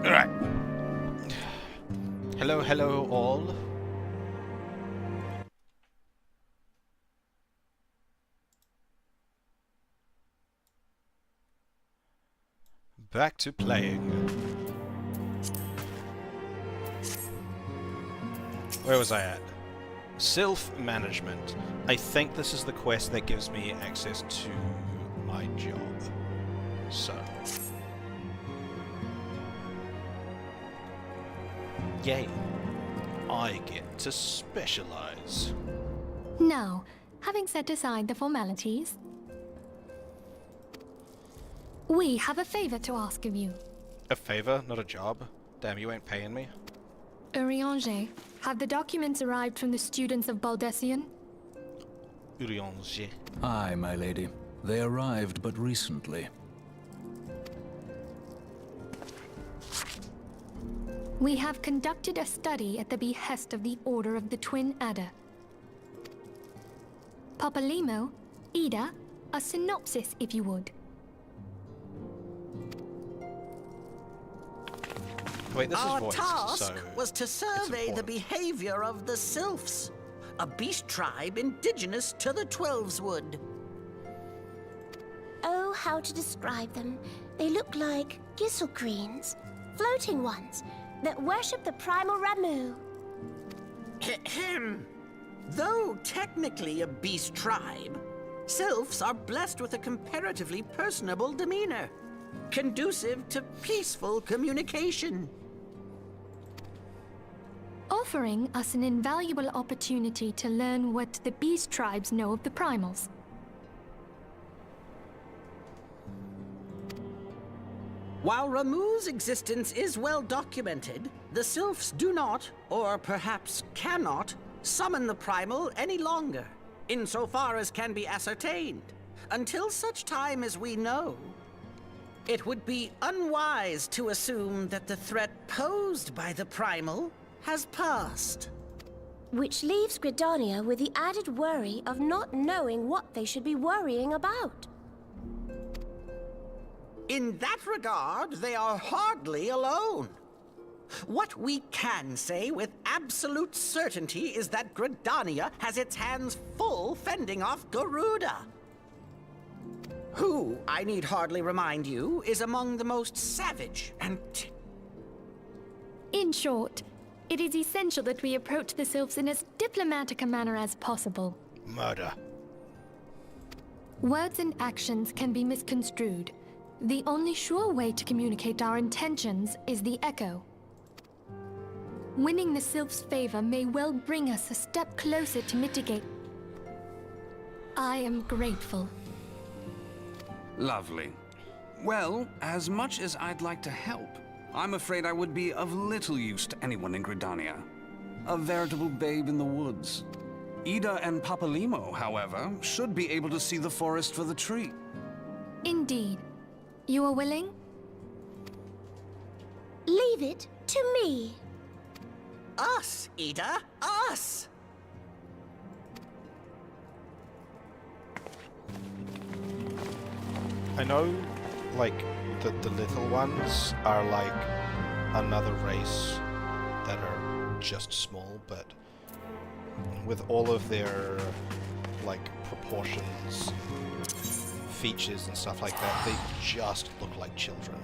Alright. Hello all. Back to playing. Where was I at? Self-management. I think this is the quest that gives me access to my job. So. Yay. I get to specialize. Now, having set aside the formalities, we have a favor to ask of you. A favor, not a job? Damn, you ain't paying me. Eorzea, have the documents arrived from the students of Baldessian? Eorzea. Aye, my lady. They arrived but recently. We have conducted a study at the behest of the Order of the Twin Adder. Papalimo, Ida, a synopsis if you would. Wait, this Our is voiced, task so was to survey the behavior of the Sylphs, a beast tribe indigenous to the Twelveswood. Oh, how to describe them. They look like gisselcreens, floating ones, that worship the primal Ramu. Ahem. Though technically a beast tribe, Sylphs are blessed with a comparatively personable demeanor, conducive to peaceful communication. Offering us an invaluable opportunity to learn what the beast tribes know of the primals. While Ramu's existence is well documented, the Sylphs do not, or perhaps cannot, summon the primal any longer, insofar as can be ascertained, until such time as we know. It would be unwise to assume that the threat posed by the primal has passed. Which leaves Gridania with the added worry of not knowing what they should be worrying about. In that regard, they are hardly alone. What we can say with absolute certainty is that Gridania has its hands full fending off Garuda, who, I need hardly remind you, is among the most savage and... In short, it is essential that we approach the Sylphs in as diplomatic a manner as possible. Murder. Words and actions can be misconstrued. The only sure way to communicate our intentions is the echo. Winning the Sylph's favor may well bring us a step closer to mitigate. I am grateful. Lovely. Well, as much as I'd like to help, I'm afraid I would be of little use to anyone in Gridania. A veritable babe in the woods. Ida and Papalimo, however, should be able to see the forest for the tree. Indeed. You are willing? Leave it to me. Us, Ida, us! I know, like, the little ones are like another race that are just small, but with all of their, like, proportions, features and stuff like that, they just look like children.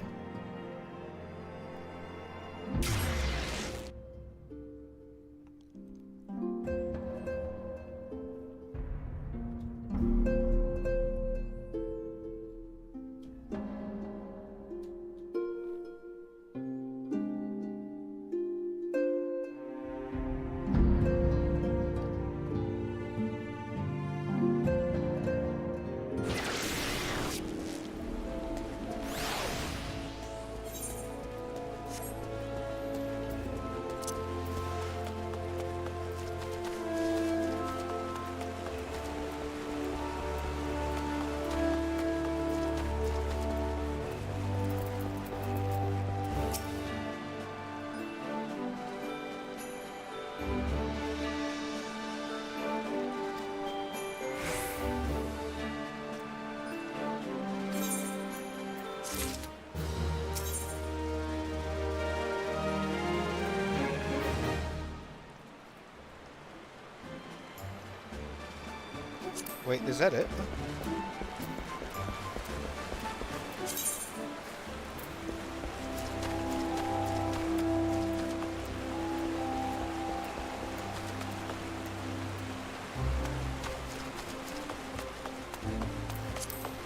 Wait, is that it?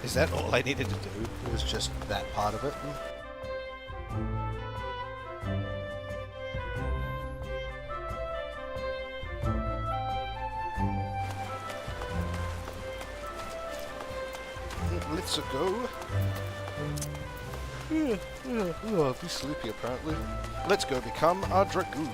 Is that all I needed to do? It was just that part of it? Let's go. Oh, I'll be sleepy apparently. Let's go become a dragoon.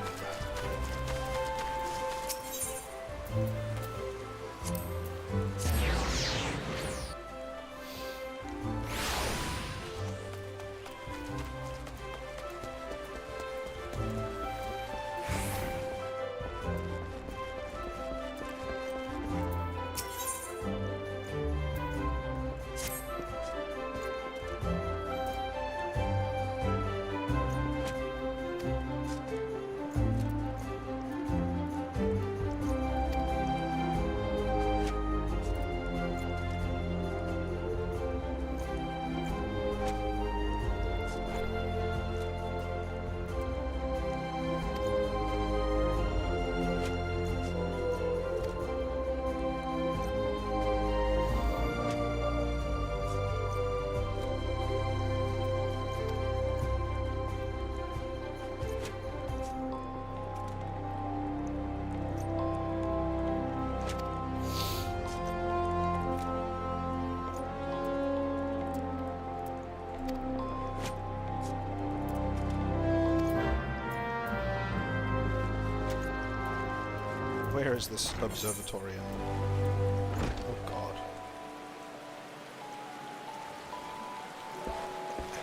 Where is this observatory? Oh god.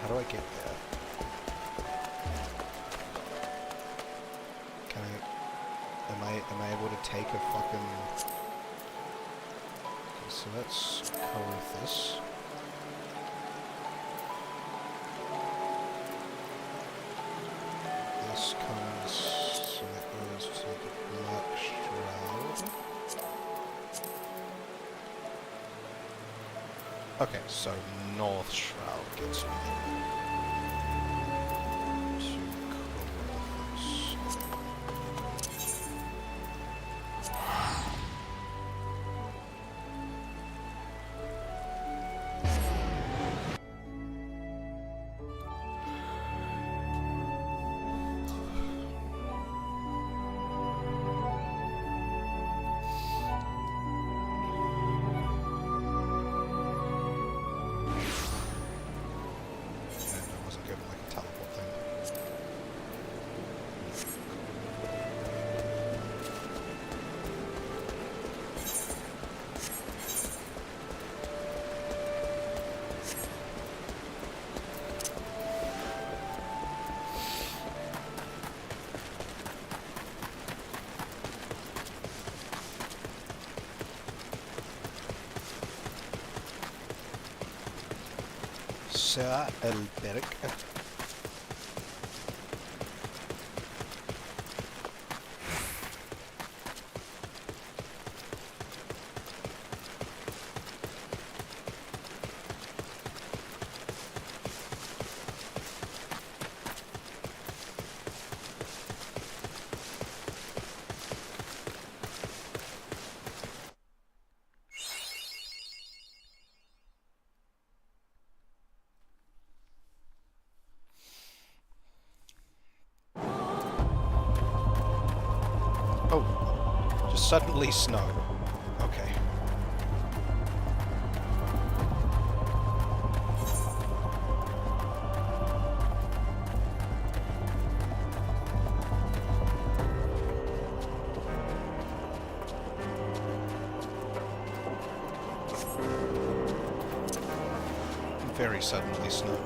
How do I get there? Can I... Am I able to take a fucking... Okay, so let's go with this. This comes... So that goes to the Black Shroud. Okay, so North Shroud gets me to Chronophos. Sea el Berk. Oh, just suddenly snow. Okay. Very suddenly snow.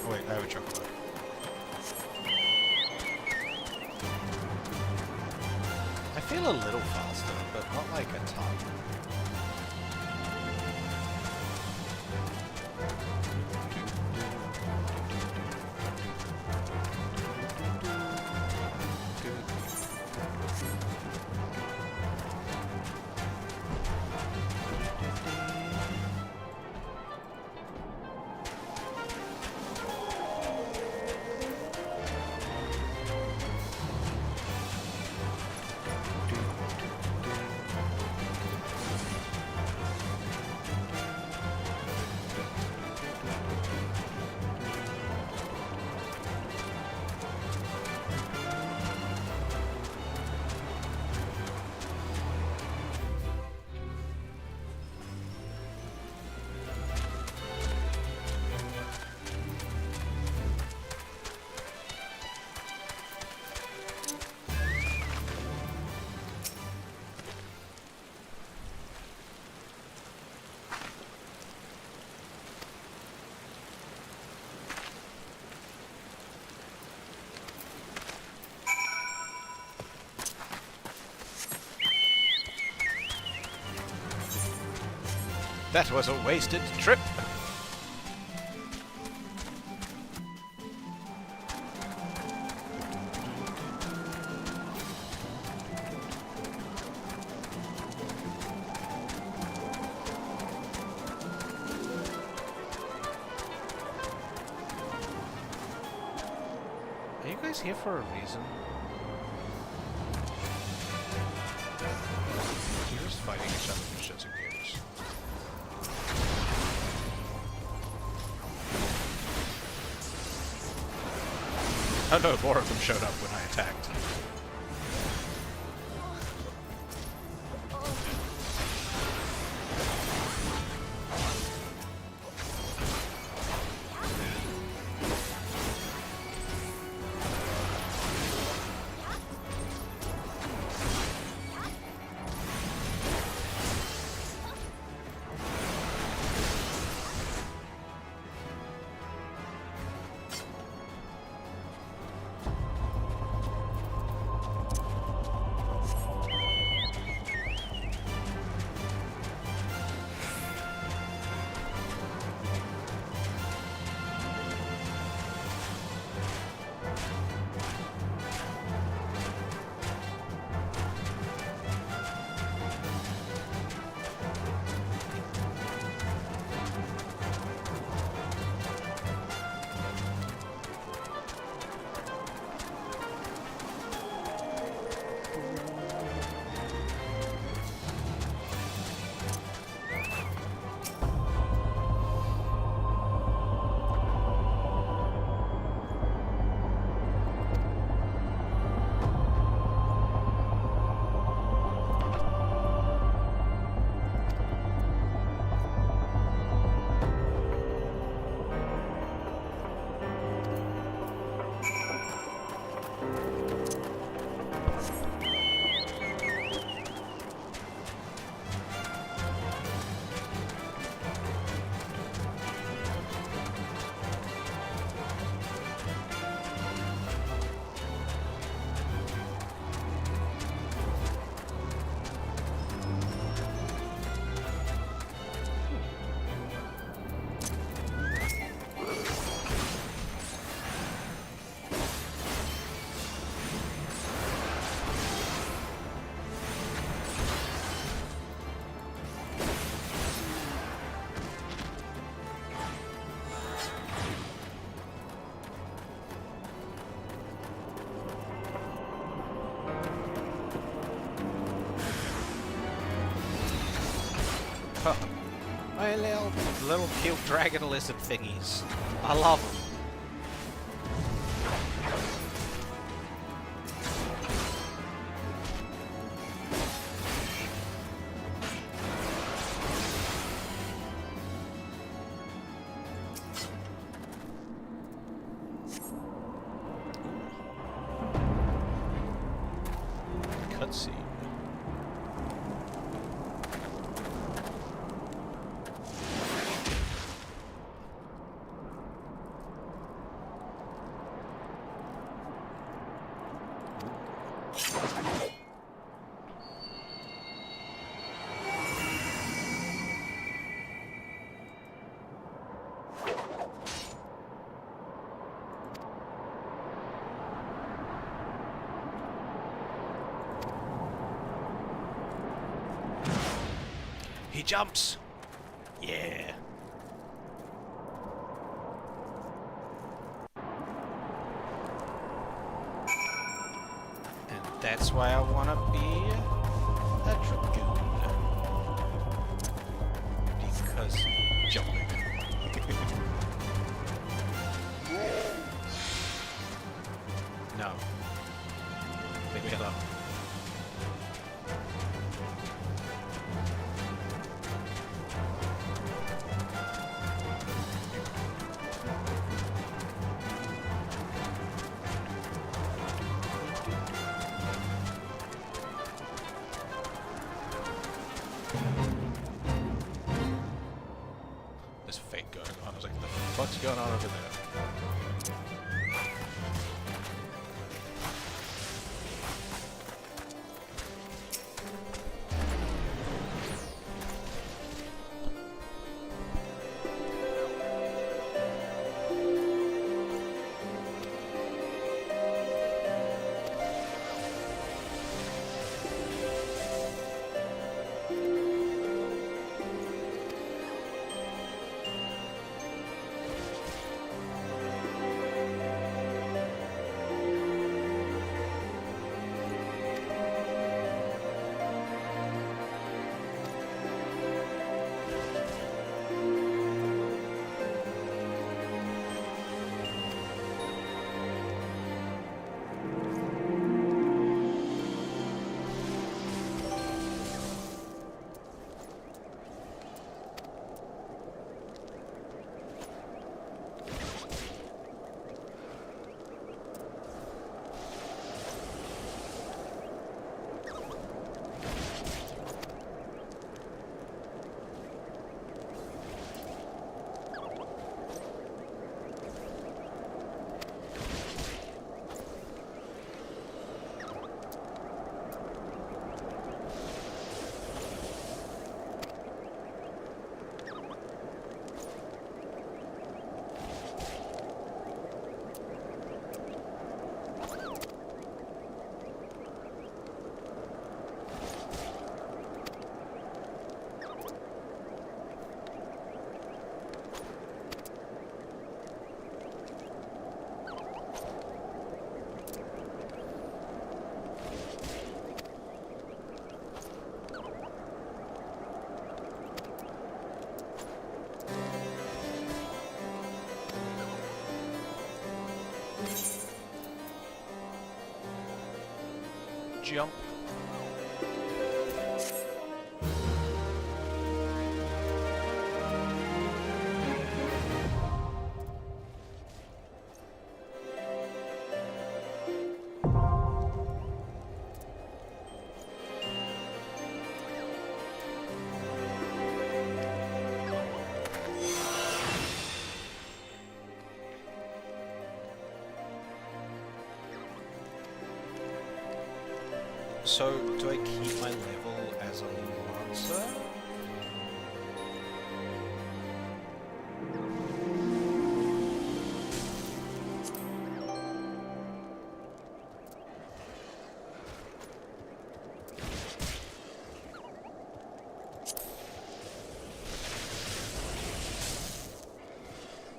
Wait, I have a chocolate. I feel a little faster, but not like a ton. That was a wasted trip. Are you guys here for a reason? You're just fighting each other for shits and gigs. Oh no, more of them showed up when I attacked. My little cute dragon lizard thingies. I love them. Cutscene. he jumps! Yeah! And that's why I wanna be a dragoon. Because jumping. No. Leave me alone. There's fate going on. I was like, what the fuck's going on over there? Jump. So, do I keep my level as a Lancer?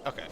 Okay.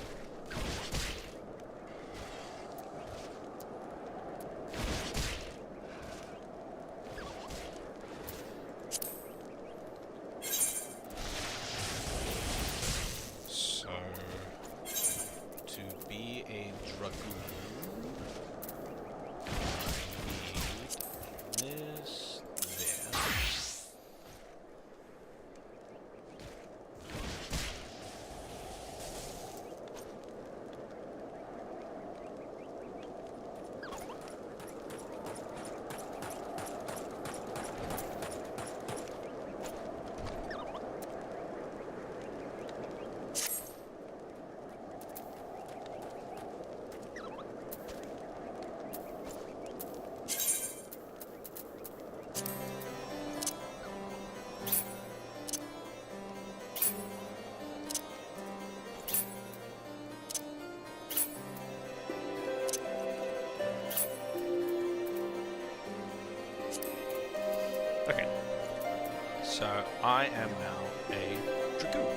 So I am now a dragoon.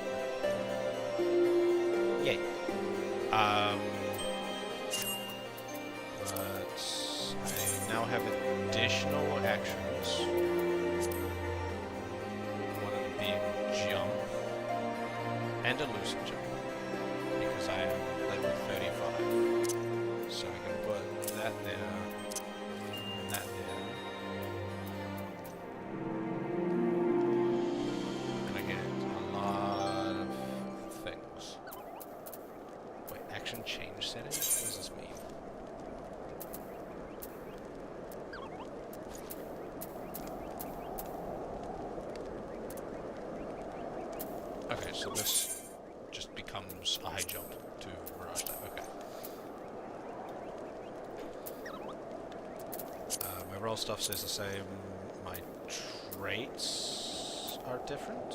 Yay. But I now have additional actions. One of them being jump and a lucid jump, because I am level 35. So I can put that there, and that there. And I get a lot of things. Wait, action change settings? What does this mean? Okay, so this just becomes a high jump to Mirage Type. Okay. My roll stuff stays the same. My traits are different.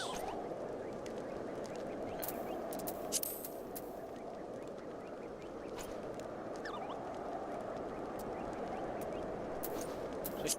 Sweet.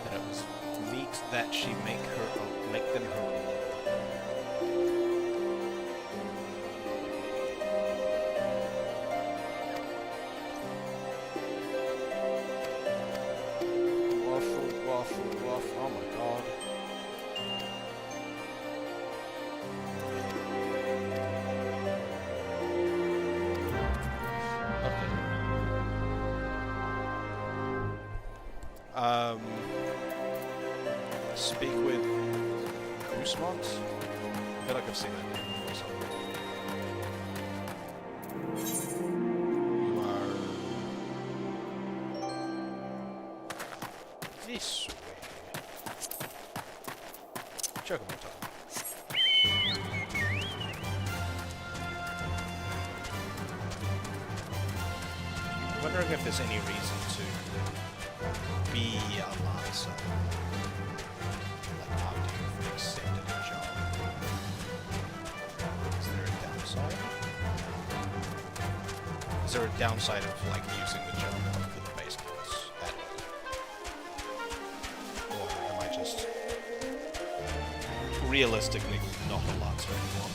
And it was neat that she make them her own. Waffle, waffle, waffle. Oh my god. Okay. Speak with Guzmont? I feel like I've seen that name before somewhere. You are this way. Chocobo time. I'm wondering if there's any reason to be a Lancer. Like after you've accepted a job. Is there a downside? Is there a downside of like using the job for the base class at all? Or am I just realistically not a Lancer anymore?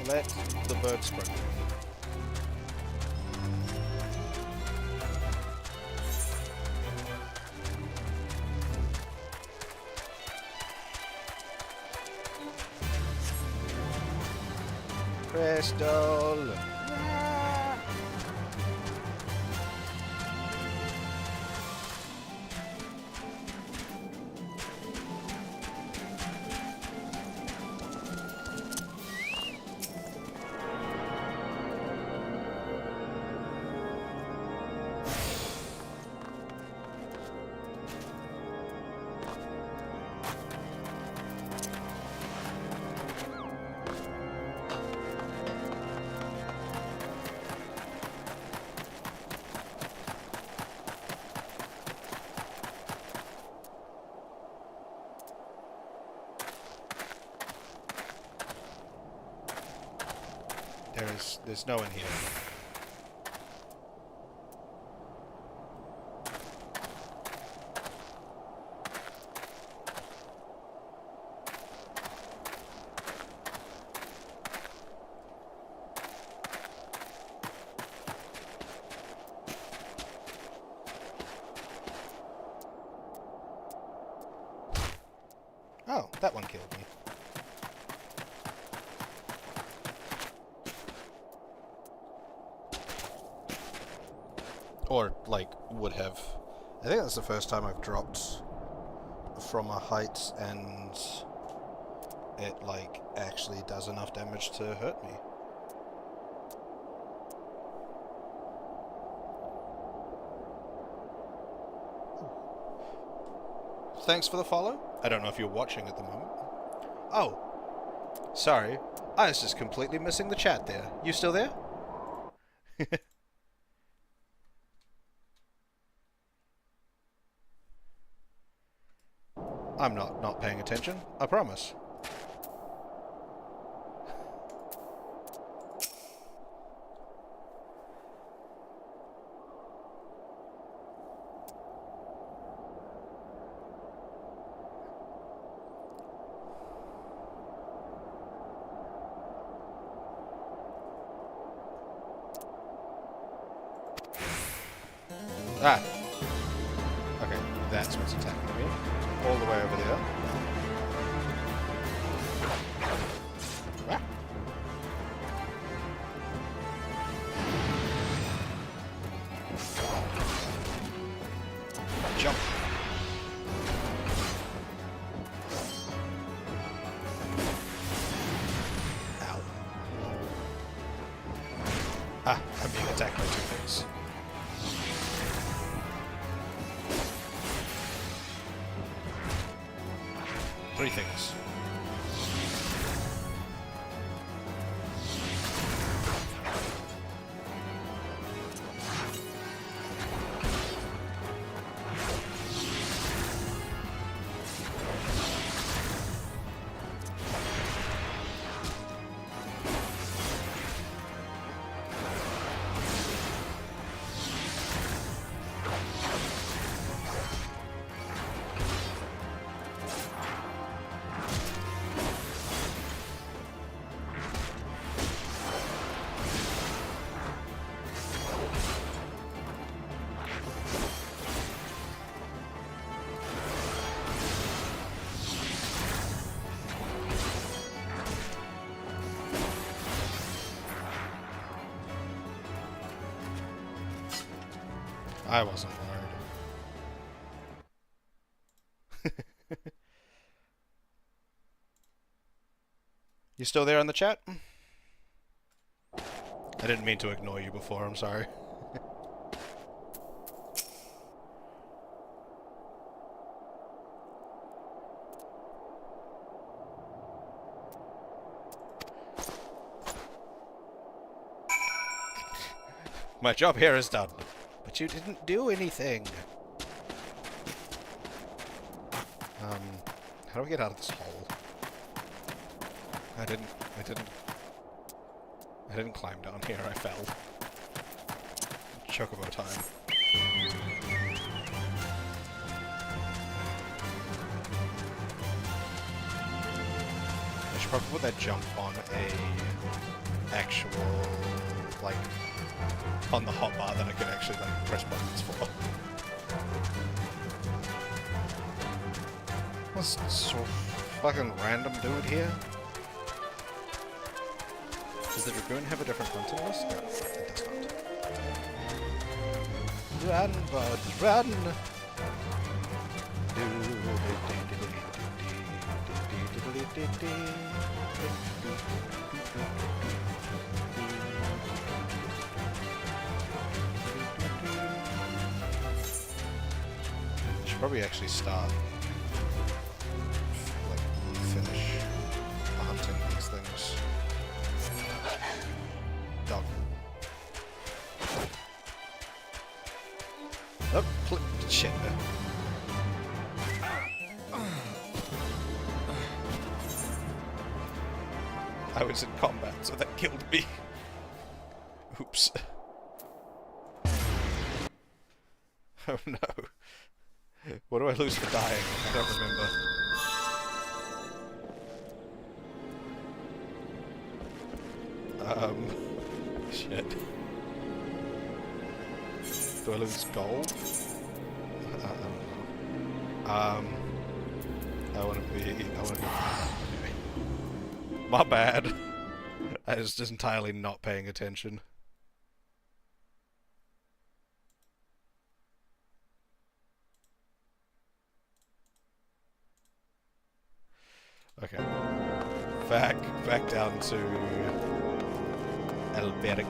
Let the bird spread. Crystal! There's no one here. Oh, that one killed me. Or, like, would have I think that's the first time I've dropped from a height and it, like, actually does enough damage to hurt me. Thanks for the follow. I don't know if you're watching at the moment. Oh, sorry. I was just completely missing the chat there. You still there? I'm not paying attention. I promise. Ah. Okay, that's what's attacking me. All the way over there. Ah. Jump. Ow. Ah, I'm being attacked by two things. Three things. I wasn't worried. You still there in the chat? I didn't mean to ignore you before, I'm sorry. My job here is done. But you didn't do anything. How do we get out of this hole? I didn't climb down here, I fell. Chocobo time. I should probably put that jump on a actual, like, on the hotbar that I can actually, like, press buttons for. What's sort of fucking random dude here? Does the Dragoon have a different hunting list? No, it does not. Run, buds, run! I should probably actually start, like, finish hunting these things. Dog. Oh, shit. I was in combat, so that killed me. Oops. Oh no. What do I lose for dying? I don't remember. Shit. Do I lose gold? I wanna be... Anyway. My bad. I was just entirely not paying attention. Okay. Back down to Alberic.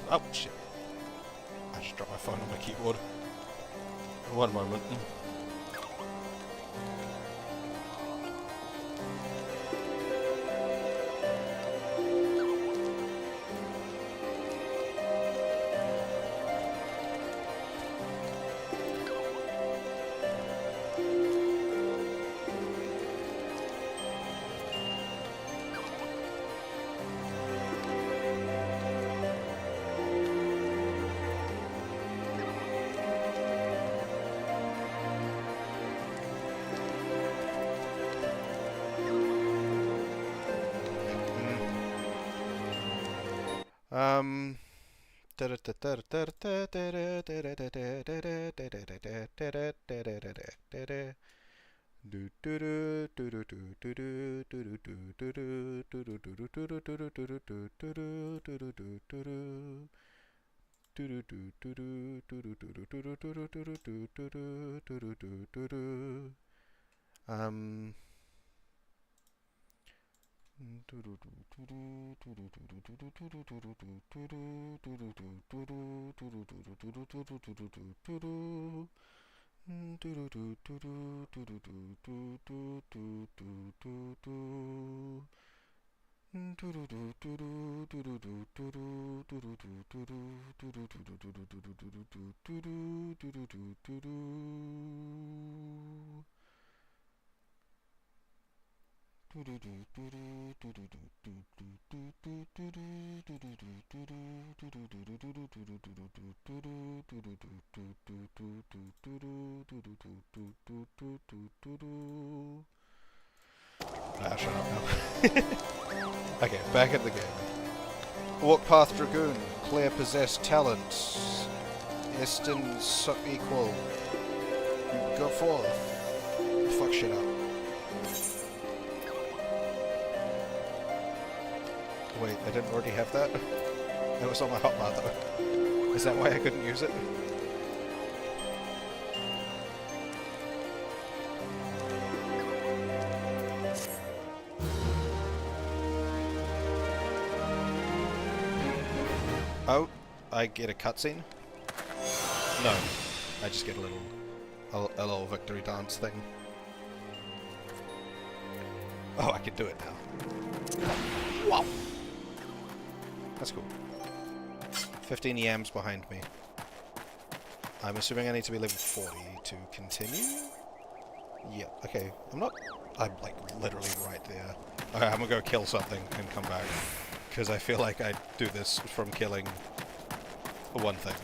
Oh shit. I just dropped my phone on my keyboard. One moment. Shut up now. Okay, back at the game. Walkpath Dragoon, clear possessed talents. Estin suck equal. Go forth. Fuck shit up. Wait, I didn't already have that? It was on my hotbar though. Is that why I couldn't use it? Oh, I get a cutscene? No, I just get a little victory dance thing. Oh, I can do it now. Wow! That's cool. 15 yams behind me. I'm assuming I need to be level 40 to continue? Yeah, okay. I'm like literally right there. Okay, I'm gonna go kill something and come back. Because I feel like I do this from killing one thing.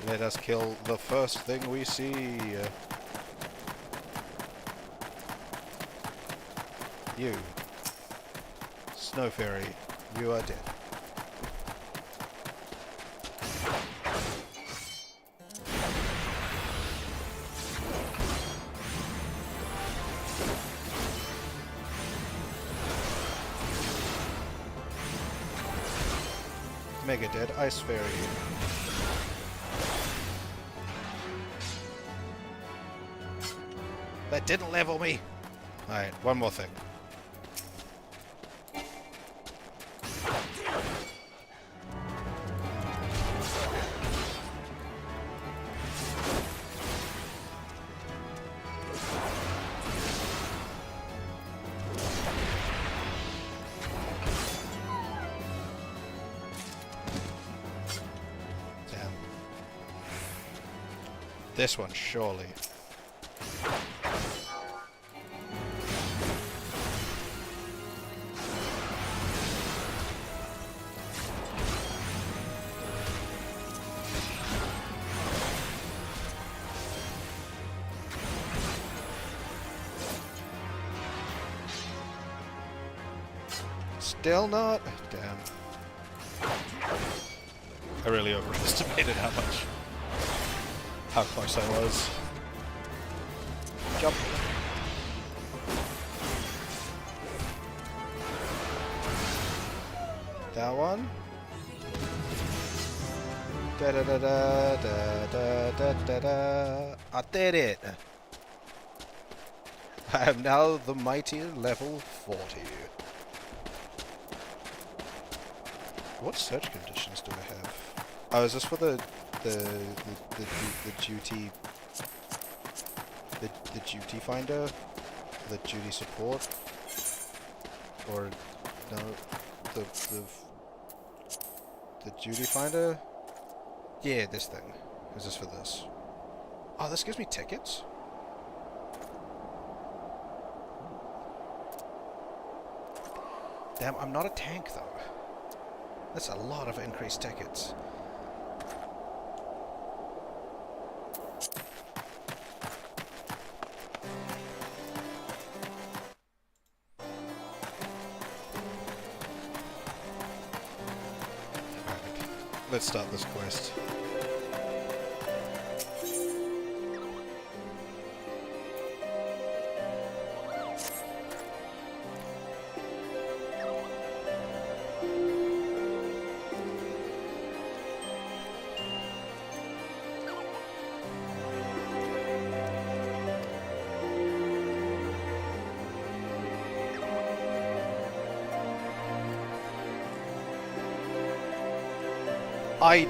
Let us kill the first thing we see. You. Snow Fairy, you are dead. Mega Dead Ice Fairy. That didn't level me! Alright, one more thing. Damn. This one, surely. Still not? Damn. I really overestimated how close I was. Jump. That one? Da da da da da da da da da. I did it! I am now the mighty level 40. What search conditions do I have? Oh, is this for the duty the duty finder? The duty support? Or no, the duty finder? Yeah, this thing. Is this for this? Oh, this gives me tickets? Damn, I'm not a tank though. That's a lot of increased tickets. Alright, let's start this quest. I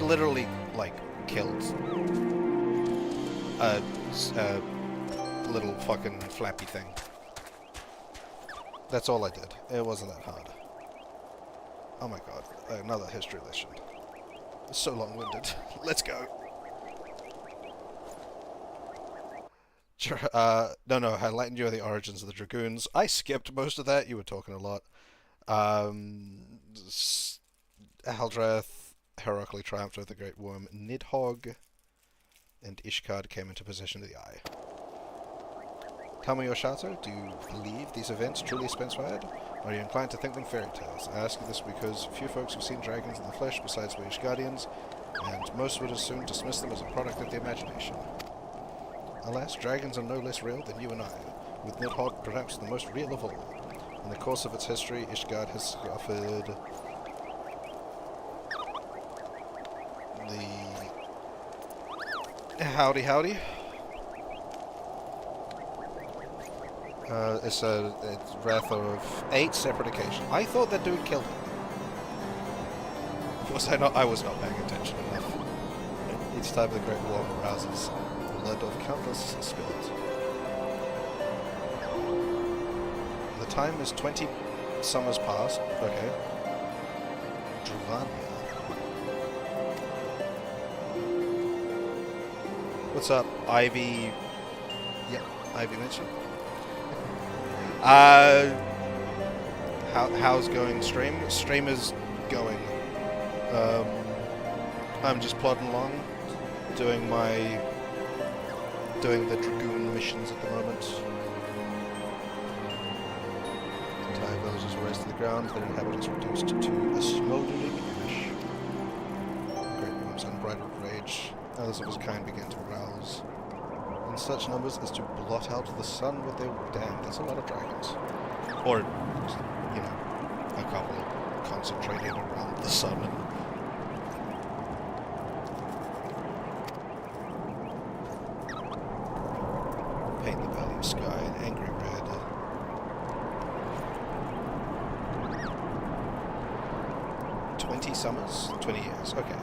literally, like, killed a little fucking flappy thing. That's all I did. It wasn't that hard. Oh my god, another history lesson. It's so long-winded. Let's go. Sure, no, I enlightened you on the origins of the Dragoons. I skipped most of that. You were talking a lot. Haldrath heroically triumphed over the Great Worm Nidhogg, and Ishgard came into possession of the Eye. Tell me, Orshato, do you believe these events truly transpired? Or are you inclined to think them fairy tales? I ask you this because few folks have seen dragons in the flesh besides Wish Guardians, and most would as soon dismiss them as a product of the imagination. Alas, dragons are no less real than you and I, with Nidhogg perhaps the most real of all. In the course of its history, Ishgard has suffered the... Howdy. It's a wrath of 8 separate occasions. I thought that dude killed him. Was I not? I was not paying attention enough. Each time the Great War rouses the blood of countless spilled. The time is 20 summers past. Okay. Druvania. What's up, Ivy? Yep, Ivy mentioned. How's going stream? Stream is going. I'm just plodding along, doing the Dragoon missions at the moment. Entire villages were razed to the ground, their inhabitants reduced to a smoldering ash. Great Worm's unbridled rage. Others of his kind began to rouse. In in such numbers as to blot out the sun with their... Damn, that's a lot of dragons. Or, you know, a couple concentrated around the sun and... paint the valley of sky an angry red. 20 summers? 20 years, okay.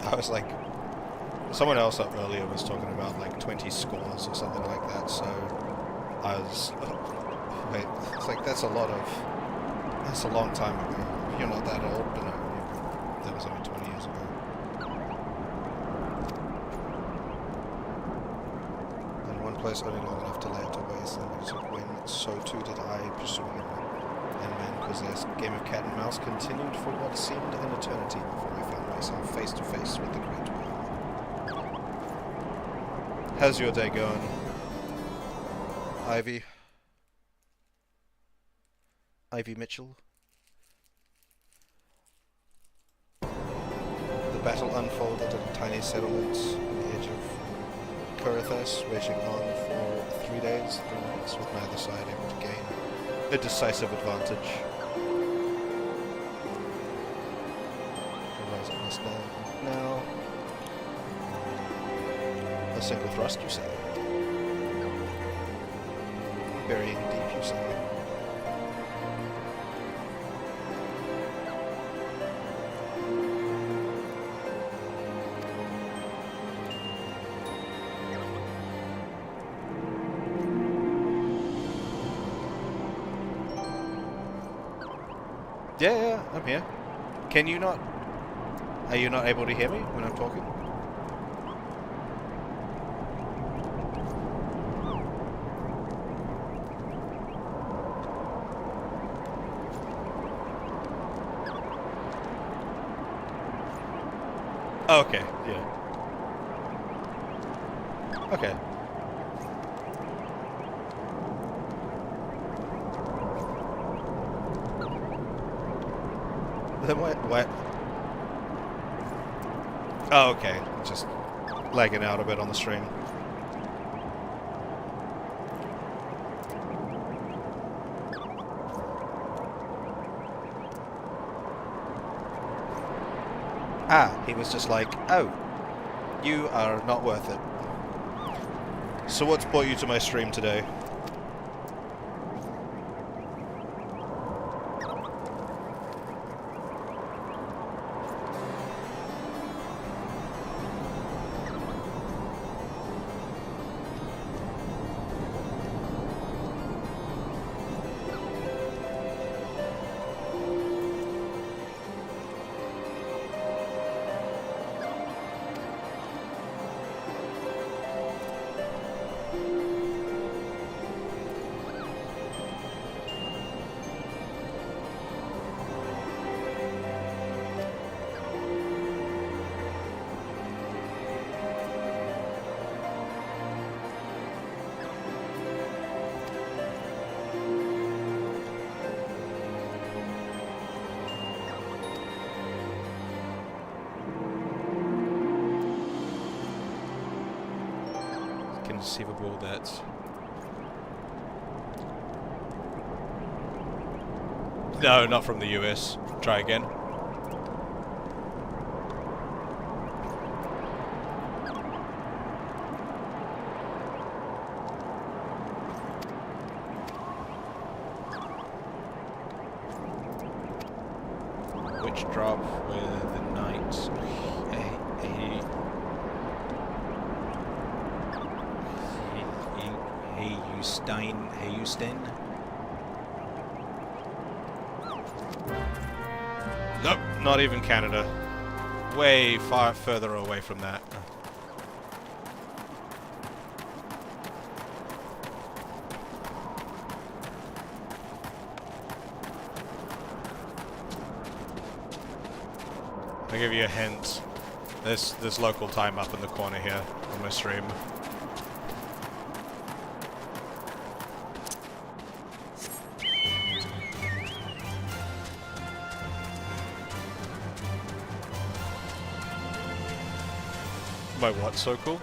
I was like... Someone else up earlier was talking about like 20 scores or something like that, so I was... wait, it's like that's a lot of... That's a long time ago. You're not that old, but no, that was only 20 years ago. And one place only long enough to lay it to waste, and when so too did I, pursuing and man-possessed game of cat and mouse continued for what seemed an eternity before I found myself face to face with the Great Wheel. How's your day going, Ivy? Ivy Mitchell? The battle unfolded at a tiny settlement on the edge of Kurithas, waging on for 3 days, 3 nights, with neither side able to gain a decisive advantage. Rise it must now. A single thrust, you say? Burying deep, you say? Yeah, I'm here. Can you not... Are you not able to hear me when I'm talking? Oh, okay, yeah. Okay. Then what? Oh, okay. Just lagging out a bit on the stream. Ah, he was just like, oh, you are not worth it. So what's brought you to my stream today? Conceivable that... No, not from the US. Try again. Which drop with the knight? Houston? Nope, not even Canada. Way far further away from that. I'll give you a hint. There's local time up in the corner here on my stream. My what, so cool?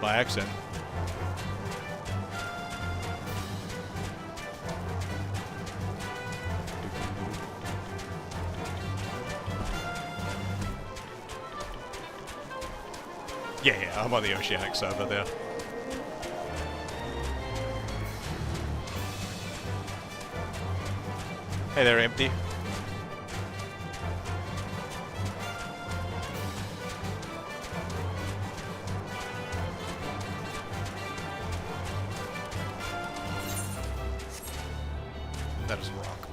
by accident. Yeah, I'm on the Oceanic server there. Hey there, Empty. That is a rock.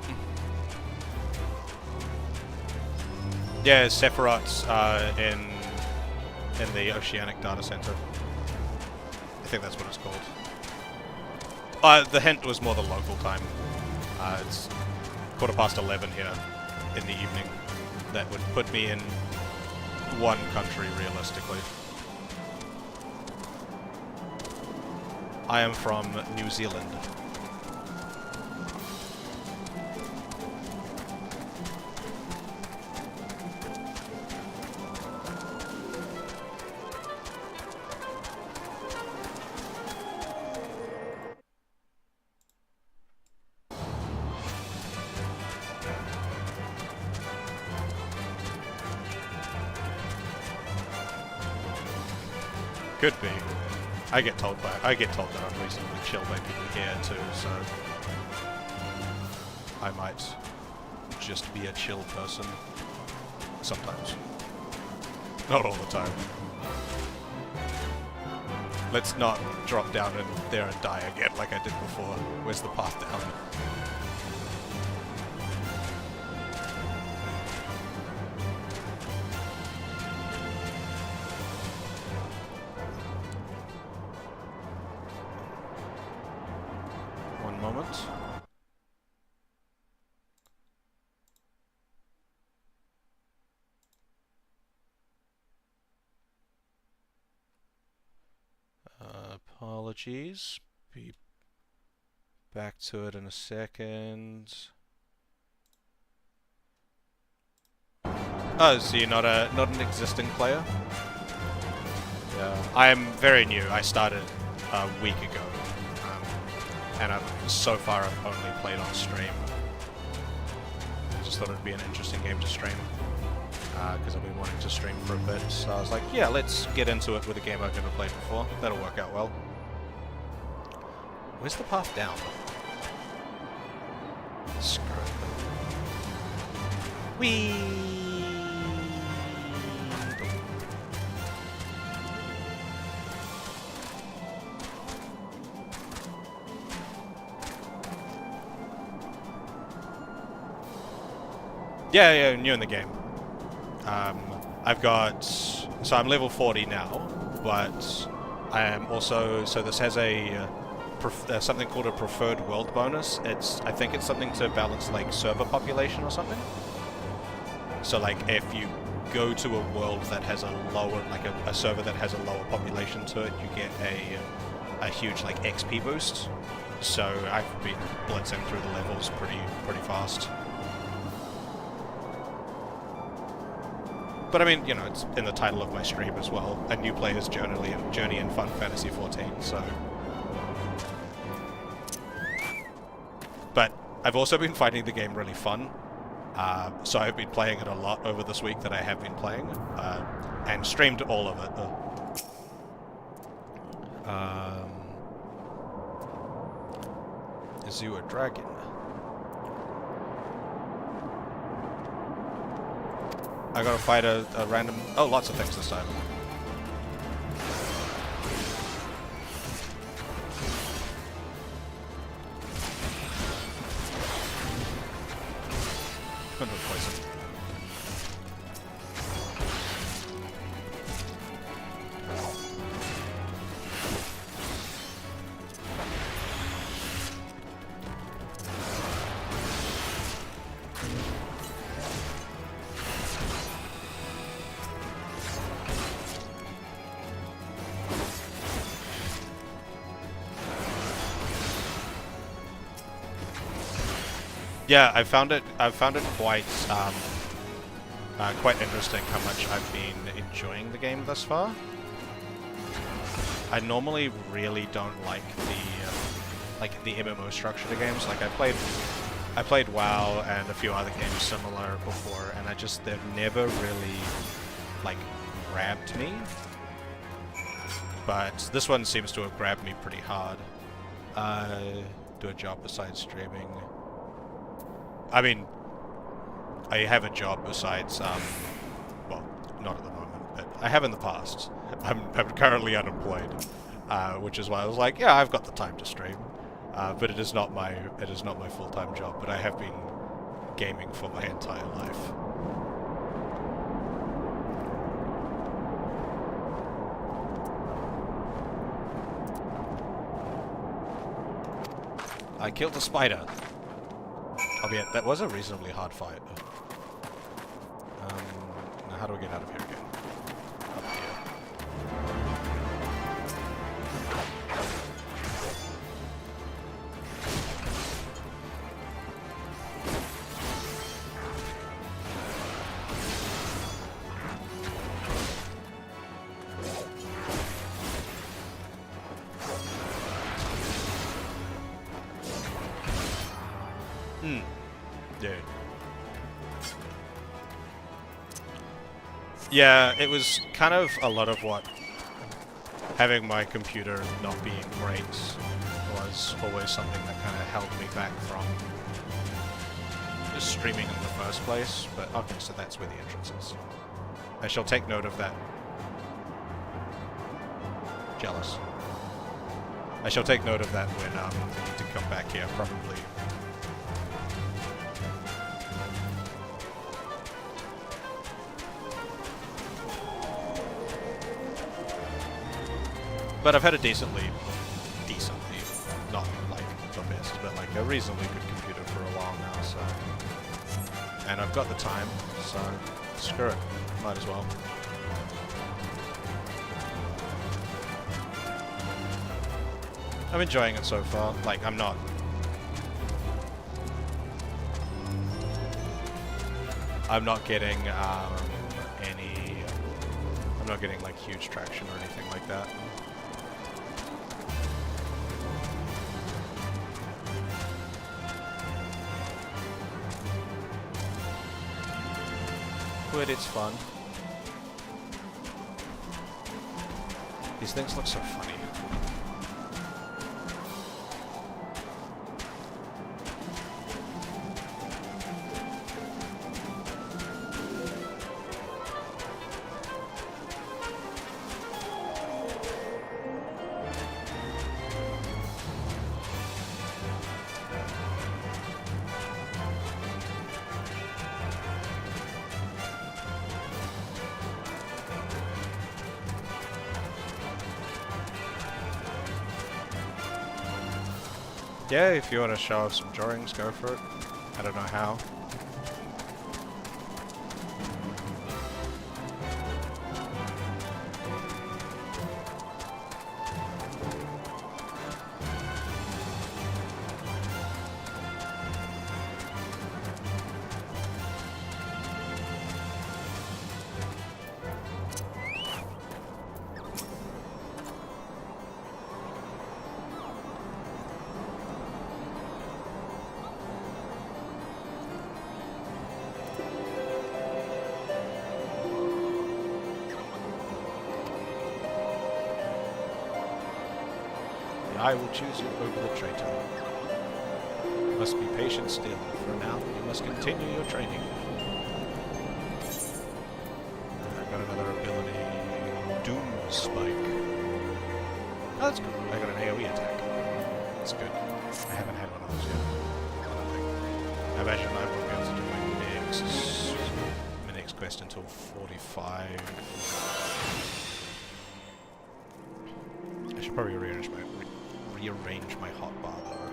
Yeah, Sephiroth's in the Oceanic Data Center. I think that's what it's called. The hint was more the local time. It's 11:15 here in the evening. That would put me in one country, realistically. I am from New Zealand. Could be. I get told that I'm reasonably chill by people here too, so I might just be a chill person sometimes. Not all the time. Let's not drop down in there and die again like I did before. Where's the path down? Moment. Apologies. Be back to it in a second. Oh, so you're not an existing player? Yeah, I am very new. I started a week ago. And so far I've only played on stream. I just thought it'd be an interesting game to stream. Because I've been wanting to stream for a bit. So I was like, yeah, let's get into it with a game I've never played before. That'll work out well. Where's the path down? Screw it. Whee! Yeah, new in the game. I've got... So I'm level 40 now, but I am also... So this has a... something called a preferred world bonus. I think it's something to balance, like, server population or something. So, like, if you go to a world that has a lower... Like, a server that has a lower population to it, you get a huge, like, XP boost. So I've been blitzing through the levels pretty fast. But I mean, you know, it's in the title of my stream as well. A new player's journey in Final Fantasy XIV, so... But I've also been finding the game really fun. So I've been playing it a lot over this week that I have been playing. And streamed all of it. Is you a dragon? I gotta fight a random... Oh, lots of things this time. Poison. Yeah, I found it quite quite interesting how much I've been enjoying the game thus far. I normally really don't like the MMO structure of games. Like I played WoW and a few other games similar before, and they've never really like grabbed me. But this one seems to have grabbed me pretty hard. Do a job besides streaming. I mean, I have a job besides, well, not at the moment, but I have in the past. I'm currently unemployed, which is why I was like, yeah, I've got the time to stream. But it is not my full-time job, but I have been gaming for my entire life. I killed the spider. Albeit, that was a reasonably hard fight. Now how do we get out of here again? Up here. Dude. Yeah, it was kind of a lot of what having my computer not being great was always something that kind of held me back from just streaming in the first place, but okay, so that's where the entrance is. I shall take note of that. Jealous. I shall take note of that when I need to come back here, probably. But I've had a decently, not like the best, but like a reasonably good computer for a while now, so... And I've got the time, so screw it, might as well. I'm enjoying it so far, like I'm not... I'm not getting I'm not getting like huge traction or anything like that. But it's fun. These things look so funny. Yeah, if you want to show off some drawings, go for it. I don't know how. I will choose you over the traitor. You must be patient still. For now, you must continue your training. I got another ability, Doom Spike. Oh, that's good. I got an AoE attack. That's good. I haven't had one of those yet. I don't think. I imagine I won't be able to do my next quest until 45. I should probably rearrange my hotbar though.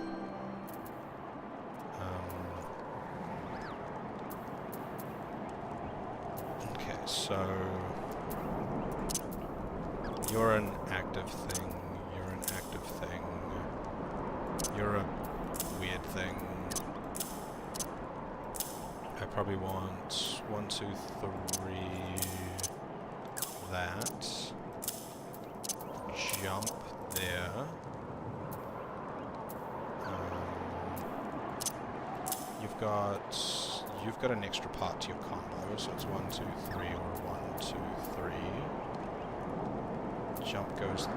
Okay, so you're an active thing. You're an active thing. You're a weird thing. I probably want 1, 2, 3. That jump. you've got an extra part to your combo, so it's 1, 2, 3, or 1, 2, 3. Jump goes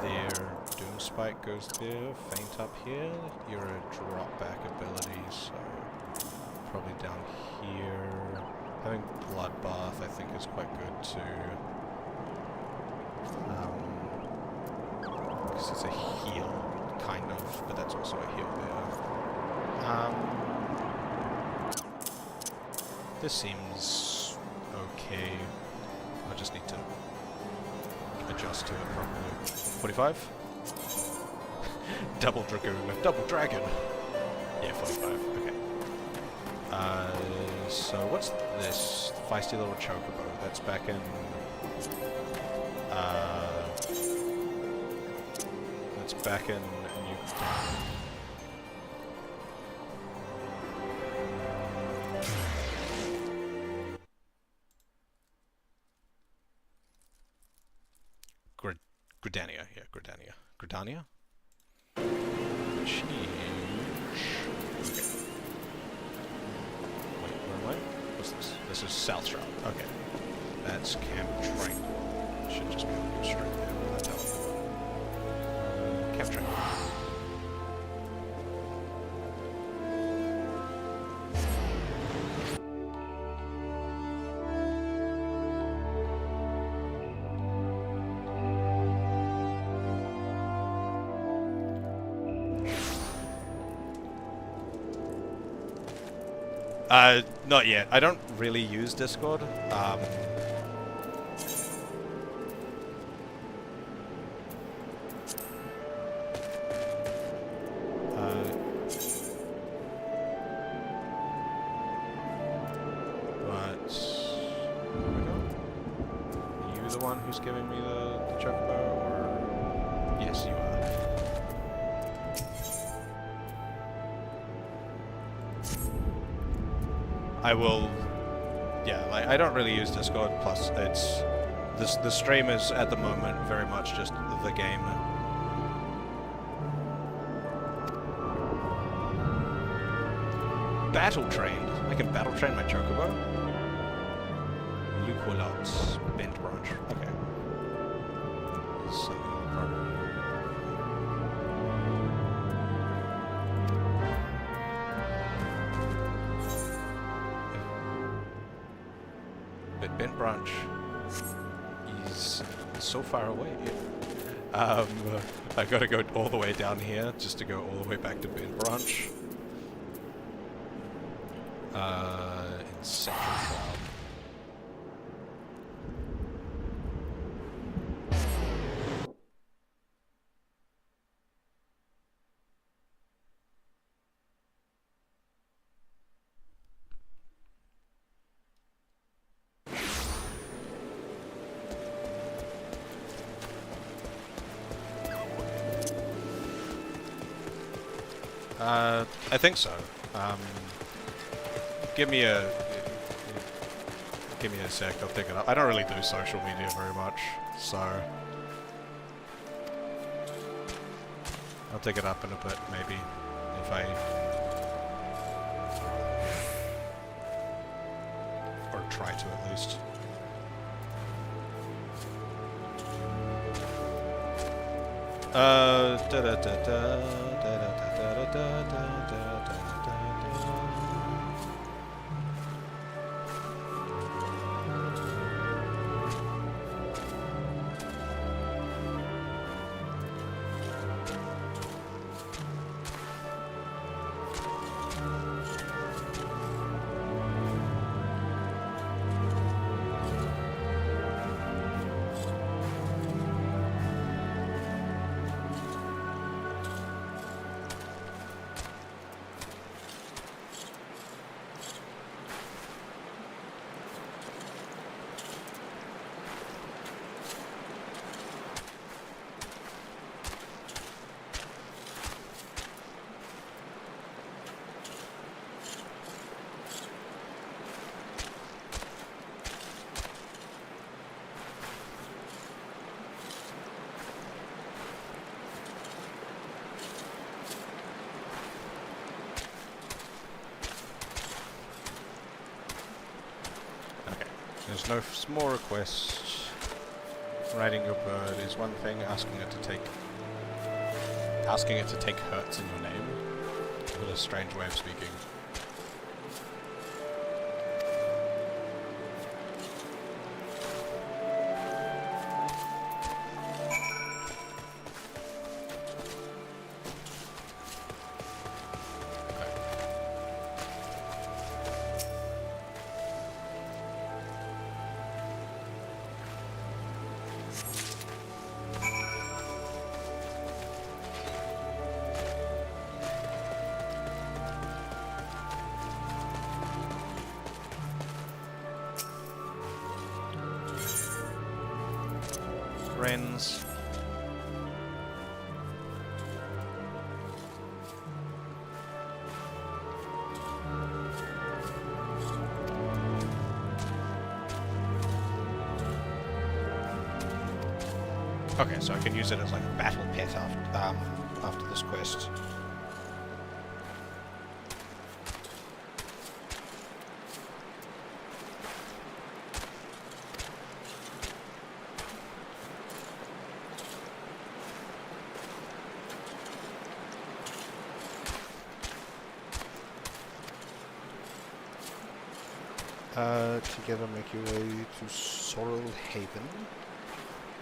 there, Doom Spike goes there, Faint up here. You're a drop back ability, so probably down here. Having Bloodbath I think is quite good too. Because it's a heal, kind of, but that's also a heal there. This seems okay. I just need to adjust to it properly. 45? Double Dragoon, double Dragon! Yeah, 45, okay. So what's this? Feisty little Chocobo. That's back in... that's back in New... Gridania, yeah, Gridania. Gridania? Change. Okay. Wait, where am I? What's this? This is South Shroud. Okay. That's Camp Tranquil. Should just be able to go straight there without telling me. Camp Tranquil. Not yet. I don't really use Discord. But where we go? Are you the one who's giving me the chocobo, or yes, you are. I will, yeah, like, I don't really use Discord, plus it's, the stream is at the moment very much just the game. Battle trained? I can battle train my chocobo? Luqualots, Bent Branch, okay. So, but Bent Branch is so far away. I gotta go all the way down here just to go all the way back to Bent Branch. In Central Cloud. I think so. Give me a sec, I'll pick it up. I don't really do social media very much, so I'll pick it up in a bit, maybe, if I... or try to, at least. there's no more requests. Riding your bird is one thing. Asking it to take hurts in your name. What a strange way of speaking. Friends. Okay, so I can use it as like a battle pet after this quest. Together make your way to Sorrel Haven.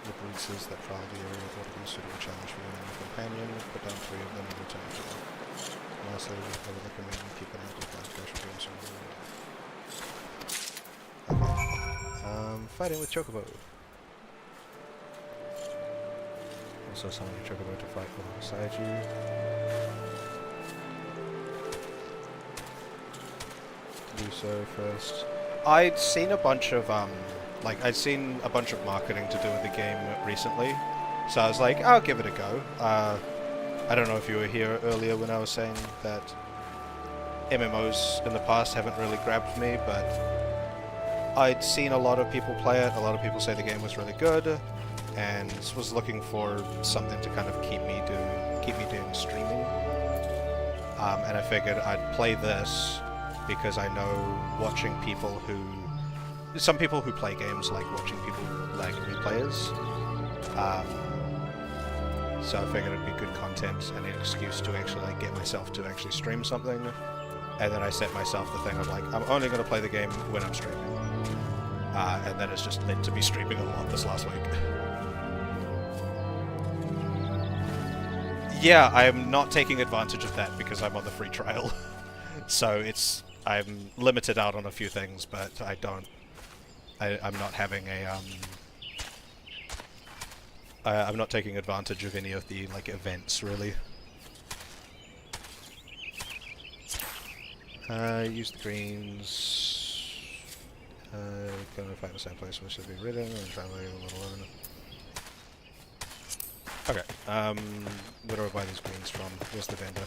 The breed says that trial the area thought to be a suitable challenge for you and your companion. Put down 3 of them and return to them. Lastly, over the commitment, keep an active classification doing some okay. Fighting with Chocobo. Also summon your Chocobo to fight alongside you. To do so first. I'd seen a bunch of marketing to do with the game recently, so I was like, I'll give it a go. I don't know if you were here earlier when I was saying that MMOs in the past haven't really grabbed me, but I'd seen a lot of people play it, a lot of people say the game was really good, and was looking for something to kind of keep me doing streaming. And I figured I'd play this because I know watching people some people who play games like watching people like new players. So I figured it'd be good content and an excuse to actually like get myself to actually stream something. And then I set myself the thing of like, I'm only going to play the game when I'm streaming. And then it's just led to me streaming a lot this last week. Yeah, I am not taking advantage of that because I'm on the free trial. So I'm limited out on a few things, but I'm not having I'm not taking advantage of any of the like events really. Use the greens. Gonna find the same place where it should be written and try to leave a little alone. Okay, where do I buy these greens from? Where's the vendor?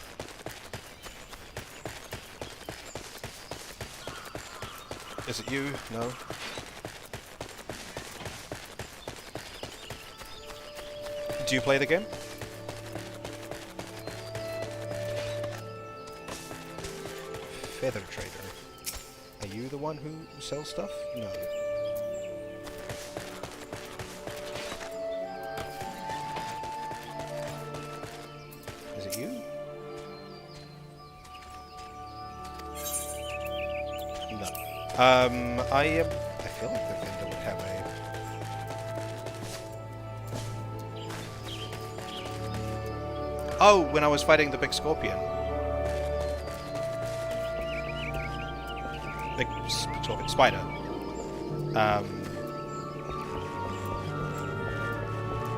Is it you? No? Do you play the game? Feather Trader. Are you the one who sells stuff? No. Is it you? No. I feel like the vendor would have a... Oh, when I was fighting the big scorpion. Big scorpion spider.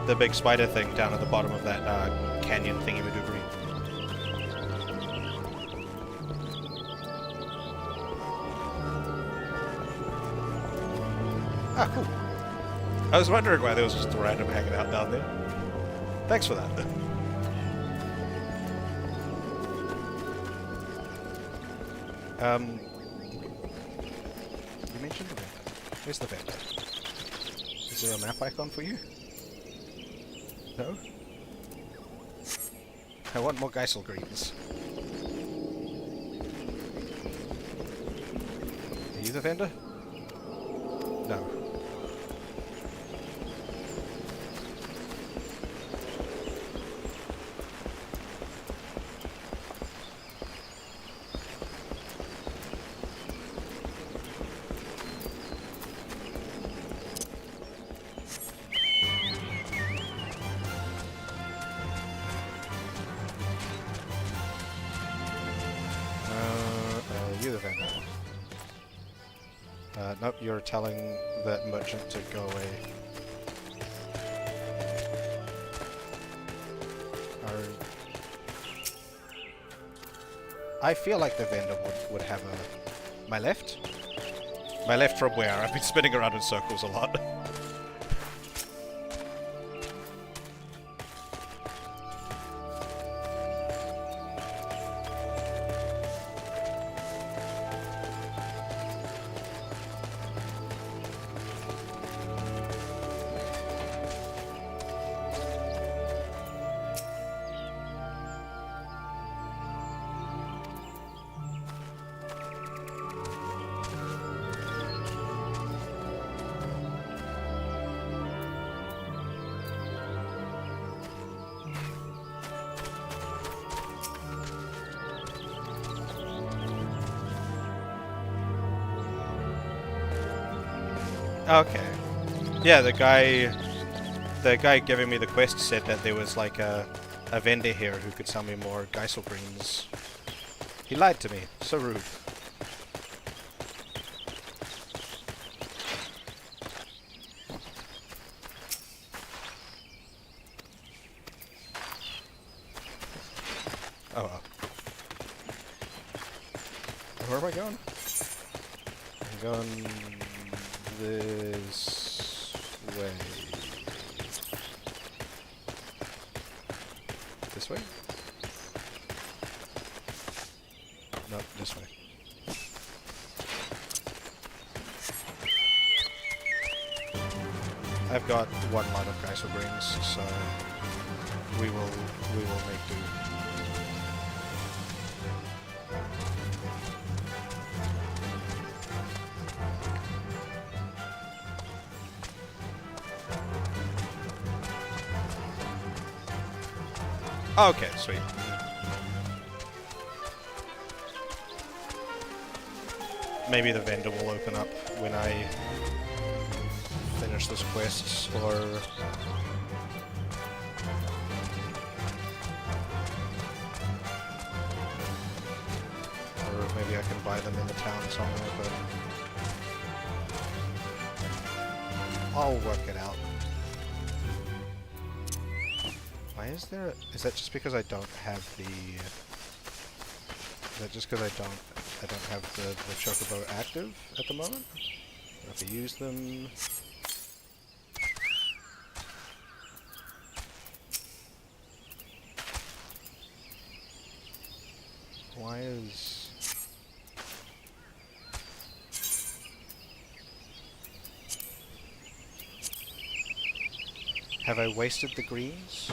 The big spider thing down at the bottom of that canyon thingy-madoobry. Ah, cool. I was wondering why there was just a random hanging out down there. Thanks for that. You mentioned the vendor. Where's the vendor? Is there a map icon for you? No? I want more Geisel greens. Are you the vendor? No. Nope, you're telling that merchant to go away. I feel like the vendor would have a... My left? My left from where? I've been spinning around in circles a lot. Okay. Yeah, the guy giving me the quest said that there was like a vendor here who could sell me more Geisel greens. He lied to me. So rude. Oh well. Where am I going? I'm going this way. This way? No, this way. I've got one line of Geisel rings, so we will make do. Okay, sweet. Maybe the vendor will open up when I finish this quest, or maybe I can buy them in the town somewhere, but I'll work it out. Why is there... Is that just because I don't have the... Is that just because I don't have the Chocobo active at the moment? I have to use them. Why is... Have I wasted the greens?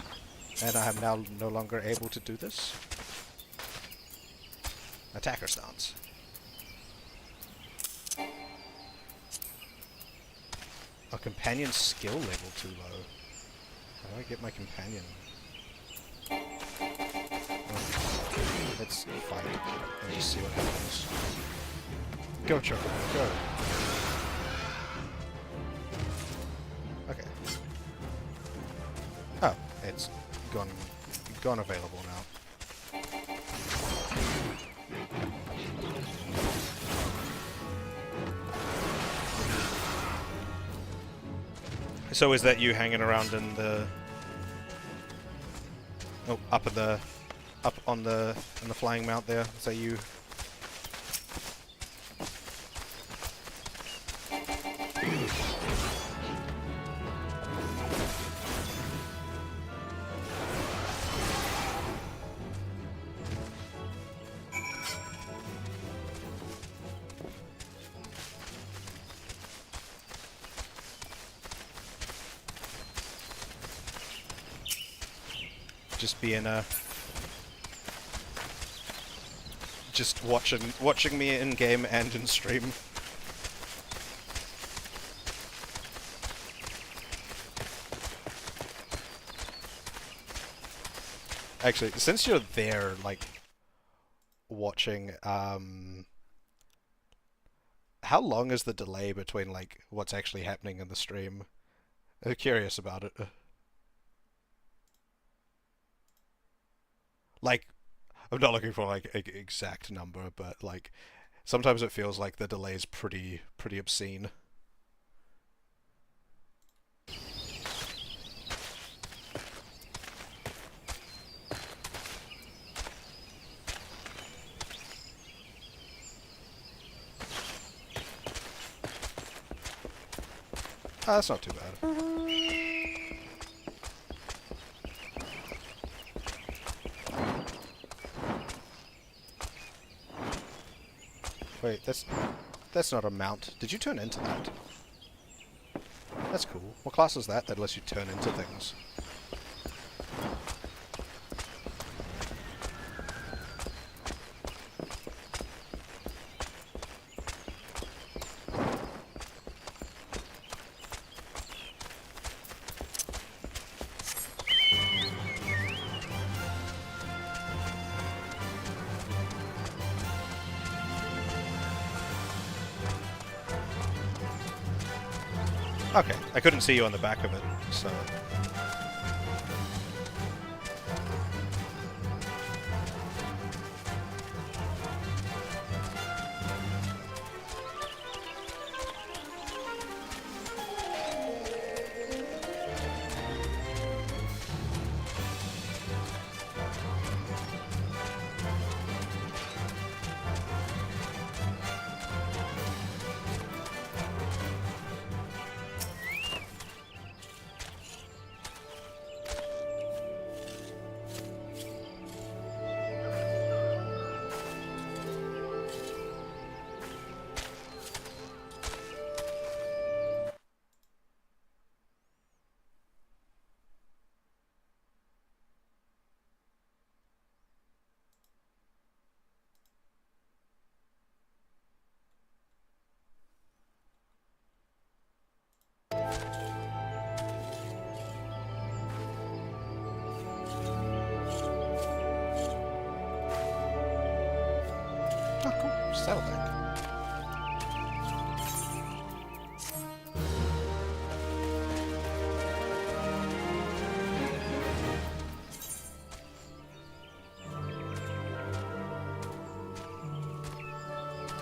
And I am now no longer able to do this? Attacker stance. A companion skill level too low. How do I get my companion? Let's fight and just see what happens. Go, Choco, go! Okay. Oh, it's gone available now. So is that you hanging around in the... Oh, up on the flying mount there? Is that you? Just being just watching me in game and in stream. Actually, since you're there, like watching, how long is the delay between like what's actually happening in the stream? I'm curious about it. Like, I'm not looking for like an exact number, but like, Sometimes it feels like the delay's pretty obscene. Ah, that's not too bad. Wait, that's not a mount. Did you turn into that? That's cool. What class is that lets you turn into things? Okay, I couldn't see you on the back of it, so... Oh, cool. Saddleback.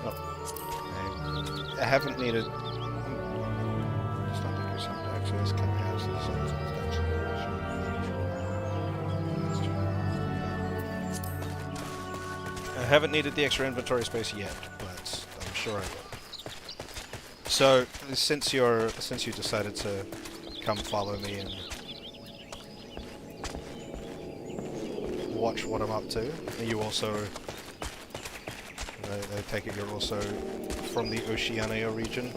Oh. I haven't needed... Just not to do something to access can be asked as soon as it's done. I haven't needed the extra inventory space yet, but I'm sure I will. So, since you decided to come follow me and watch what I'm up to, you also, I take it you're also from the Oceania region.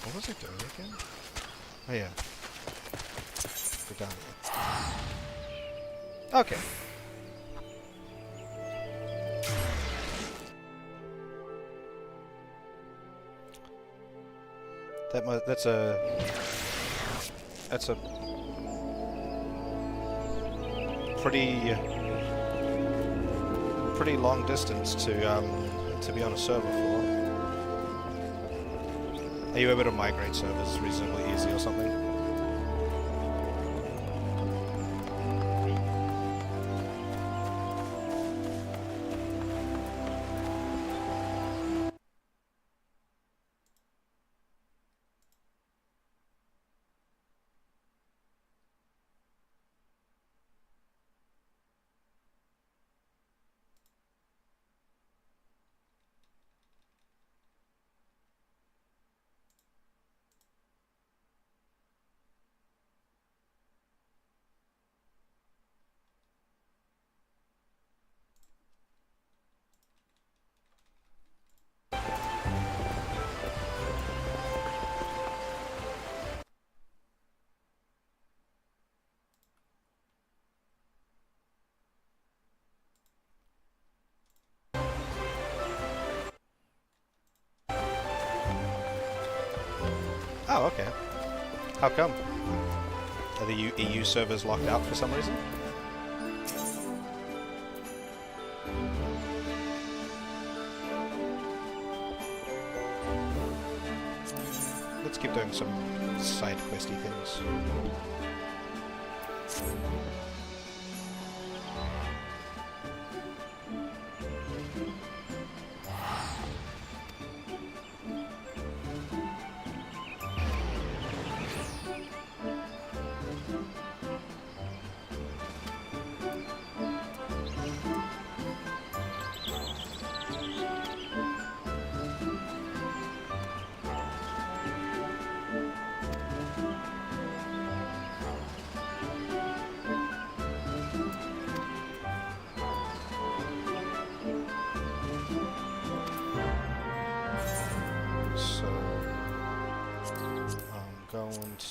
What was it doing again? Oh yeah. We're down here. Okay. That's a pretty long distance to be on a server for. Are you able to migrate servers reasonably easy or something? Oh, okay. How come? Are the EU servers locked out for some reason? keep doing some side questy things. Going to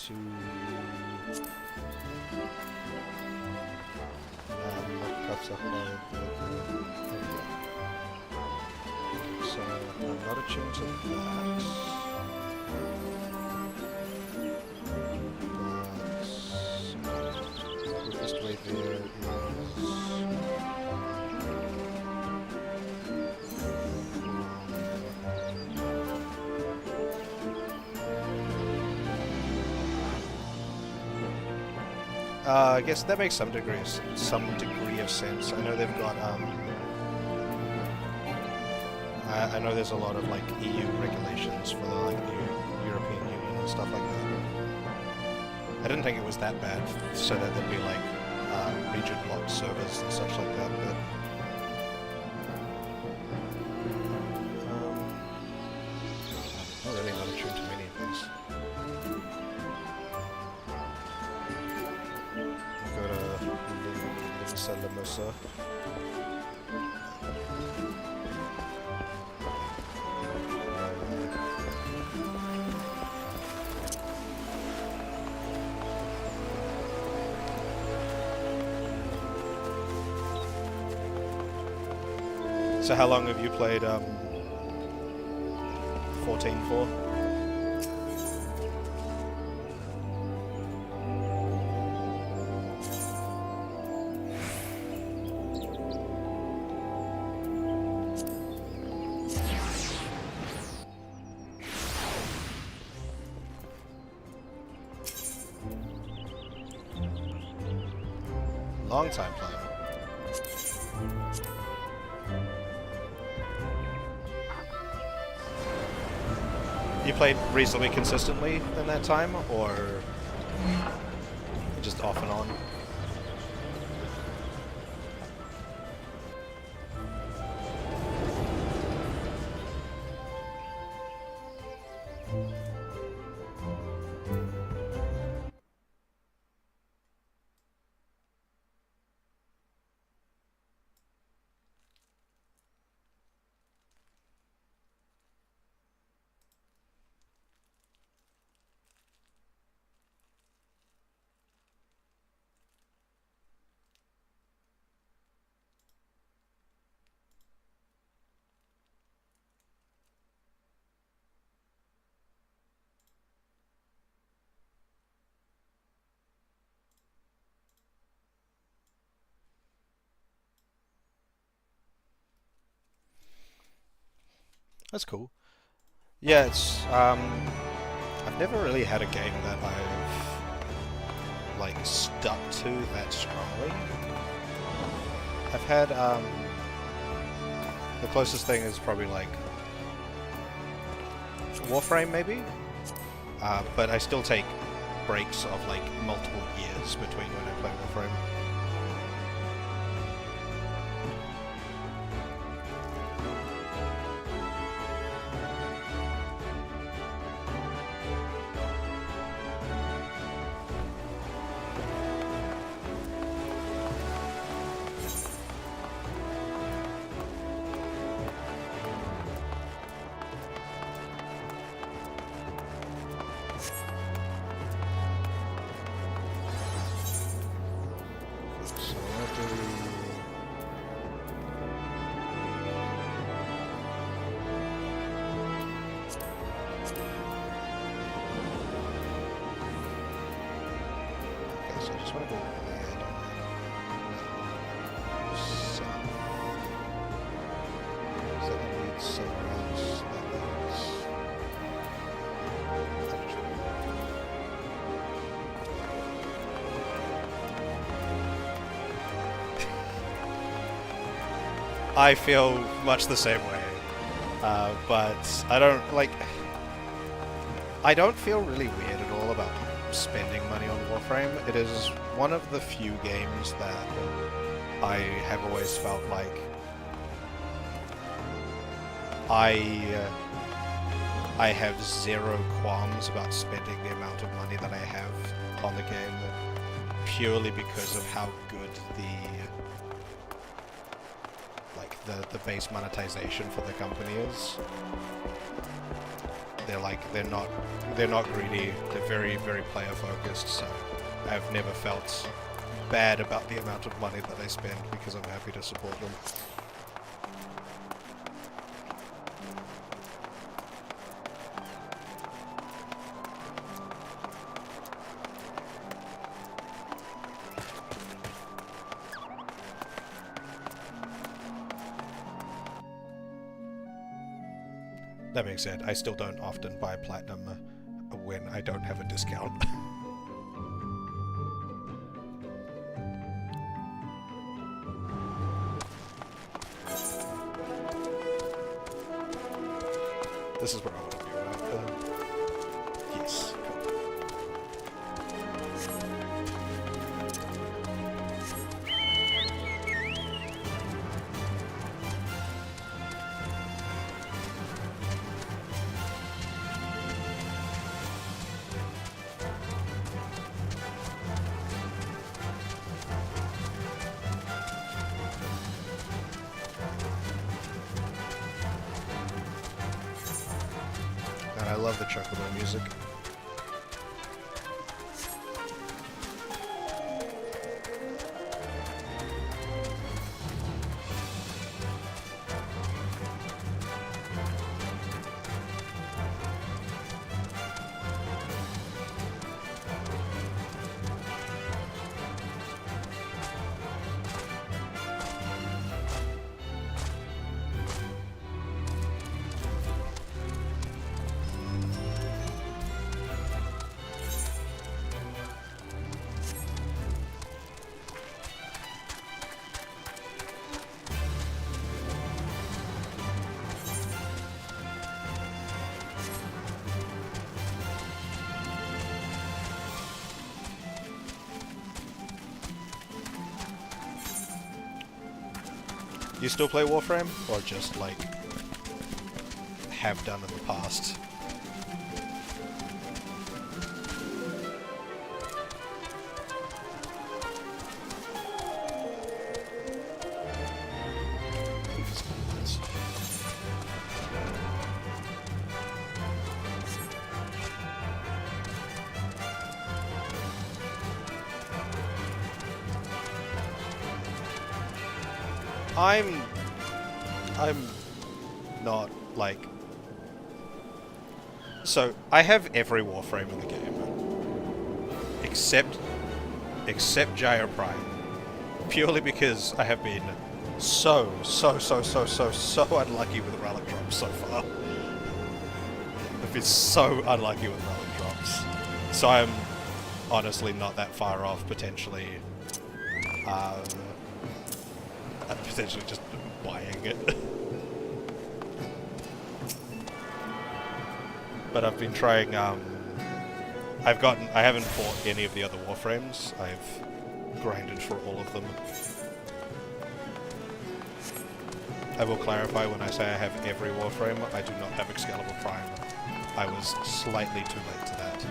so I'm not attuned to that. But the quickest way there is I guess that makes some degree of sense. I know they've got I know there's a lot of like EU regulations for the like the European Union and stuff like that. I didn't think it was that bad, so that there'd be like region locked servers and such like that. But I'm really not attuned to many of these. Lamosa. So how long have you played 14 for? Long time player. You played reasonably consistently in that time, or just off and on? That's cool. Yeah, it's I've never really had a game that I've like stuck to that strongly. I've had the closest thing is probably like Warframe maybe, but I still take breaks of like multiple years between when I play Warframe. I feel much the same way. But I don't, like... I don't feel really weird at all about spending money on Warframe. It is one of the few games that I have always felt like I have zero qualms about spending the amount of money that I have on the game, purely because of how good the base monetization for the company is. They're not greedy. They're very, very player focused. So I've never felt bad about the amount of money that I spend because I'm happy to support them. That being said, I still don't often buy Platinum when I don't have a discount. This is where I want to be, right? Yes. And I love the Chocobo music. You still play Warframe? Or just, like, have done in the past? I'm not, like... So, I have every Warframe in the game. Except Gyro Prime. Purely because I have been so unlucky with relic drops so far. I've been so unlucky with relic drops. So I'm honestly not that far off, potentially just buying it. But I've been trying, I haven't bought any of the other Warframes. I've grinded for all of them. I will clarify, when I say I have every Warframe, I do not have Excalibur Prime. I was slightly too late to that.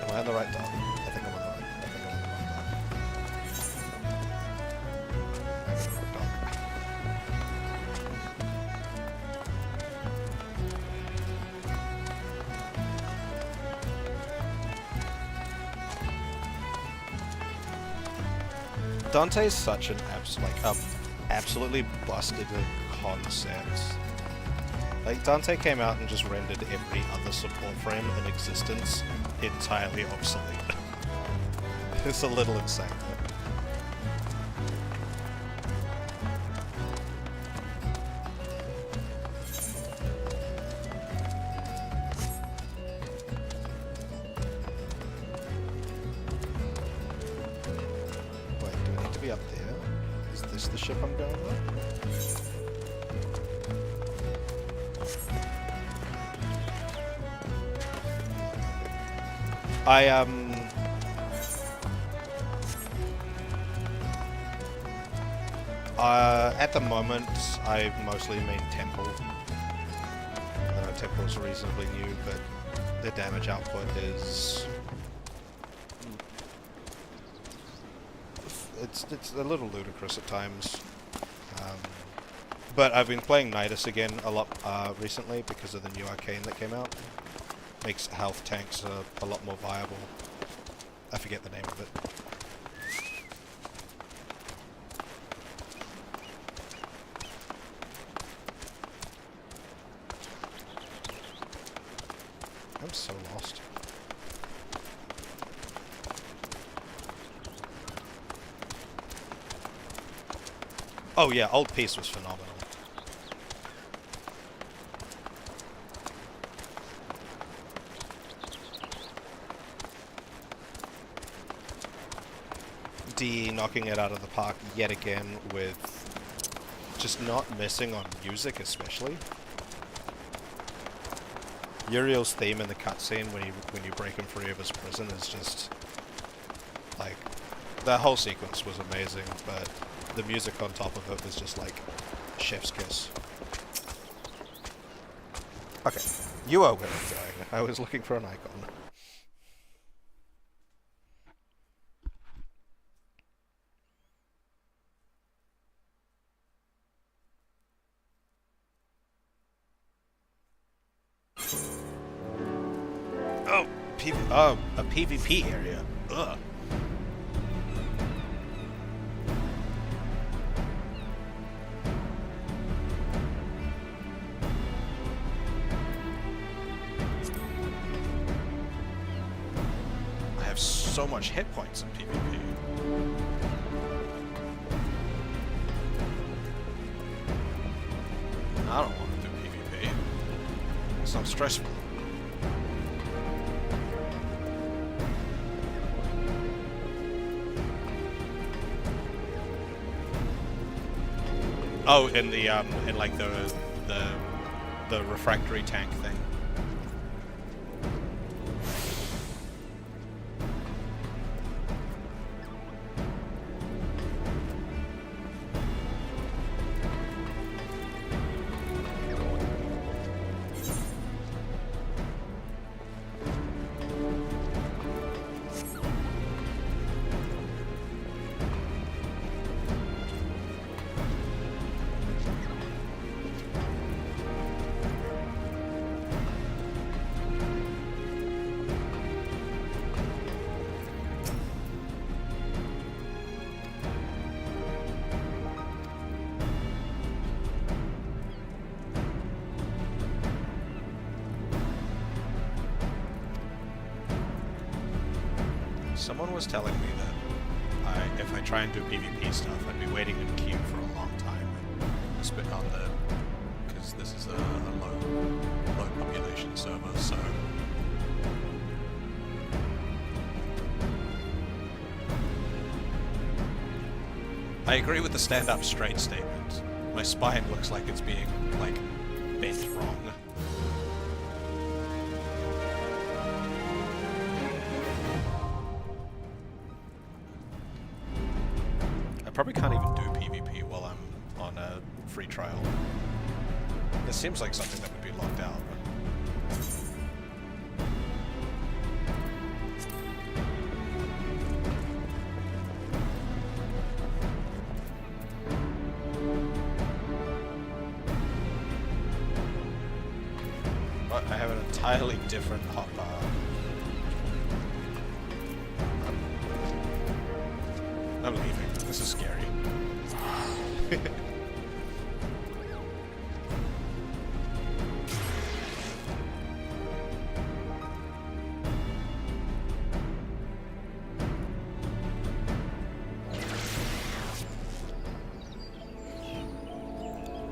Am I on the right dog? I think I'm on the right. I think I'm on the right dog. I'm on the right dog. Dante's such an absolutely busted concept. Like, Dante came out and just rendered every other support frame in existence entirely obsolete. It's a little insane, though. be up there. Is this the ship I'm going with? At the moment, I mostly mean Temple. I know Temple's reasonably new, but the damage output is... It's a little ludicrous at times. But I've been playing Nidus again a lot recently because of the new arcane that came out. Makes health tanks a lot more viable. I forget the name of it. I'm so lost. Oh yeah, Old Peace was phenomenal. D knocking it out of the park yet again with just not missing on music especially. Uriel's theme in the cutscene when you break him free of his prison is just like that whole sequence was amazing, but the music on top of it was just like chef's kiss. Okay, you are where I'm going. I was looking for an icon. Oh, a PvP area. Ugh. I have so much hit points in PvP. I don't want to do PvP. It's not stressful. Oh, in the in like the refractory tank thing. Someone was telling me that if I try and do PvP stuff, I'd be waiting in queue for a long time. Because this is a low population server, so. I agree with the stand up straight statement. My spine looks like it's being, like, bent wrong. Probably can't even do PvP while I'm on a free trial. It seems like something that would be locked out. But I have an entirely different hotbar. I'm leaving. This is scary.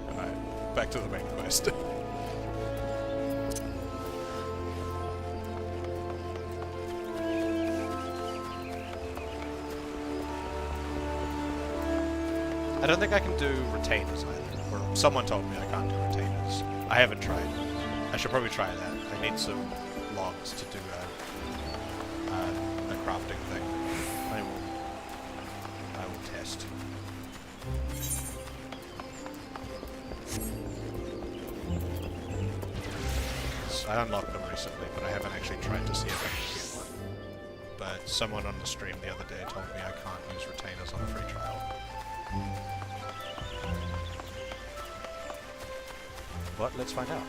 Alright, back to the main quest. I don't think I can do retainers either. Or someone told me I can't do retainers. I haven't tried. I should probably try that. I need some logs to do a crafting thing. I will test. I unlocked them recently, but I haven't actually tried to see if I can get one. But someone on the stream the other day told me I can't use retainers on a free trial. But let's find out.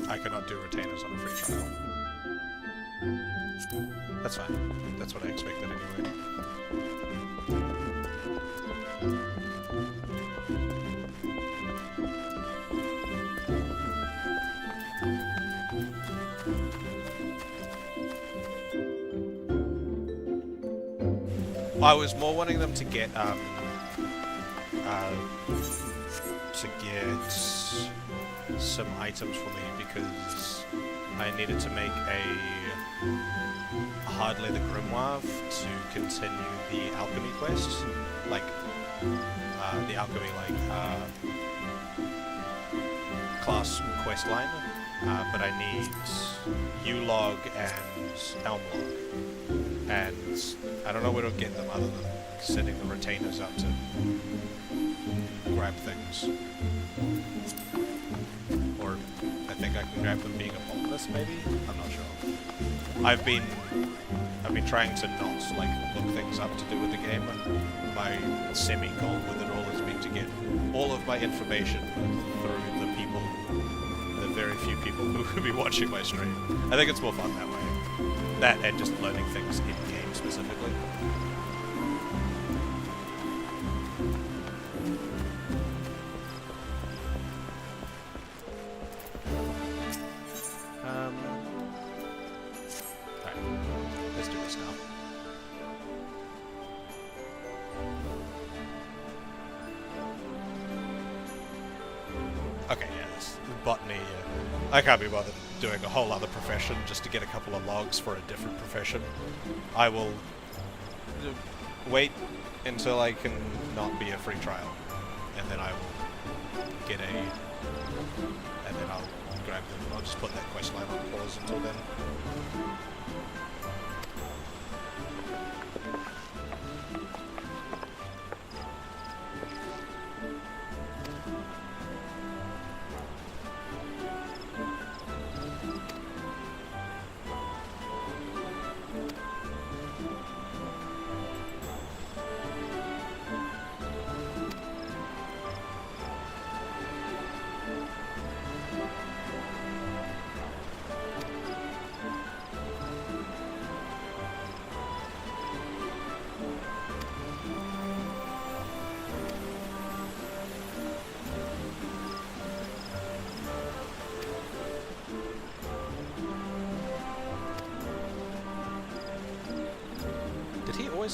I cannot do retainers on a free trial. That's fine. That's what I expected anyway. I was more wanting them to get some items for me because I needed to make a hard leather grimoire to continue the alchemy quest, like the alchemy class quest line, but I need U-log and Elm-log, and I don't know where to get them other than setting the retainers up to grab things. Or I think I can grab them being a botanist, maybe? I'm not sure. I've been trying to not look things up to do with the game, and my semi-goal with it all has been to get all of my information through the very few people who will be watching my stream. I think it's more fun that way. That and just learning things in-game specifically. I can't be bothered doing a whole other profession just to get a couple of logs for a different profession. I will wait until I can not be a free trial, and then I will get and then I'll grab them. I'll just put that quest line on pause until then.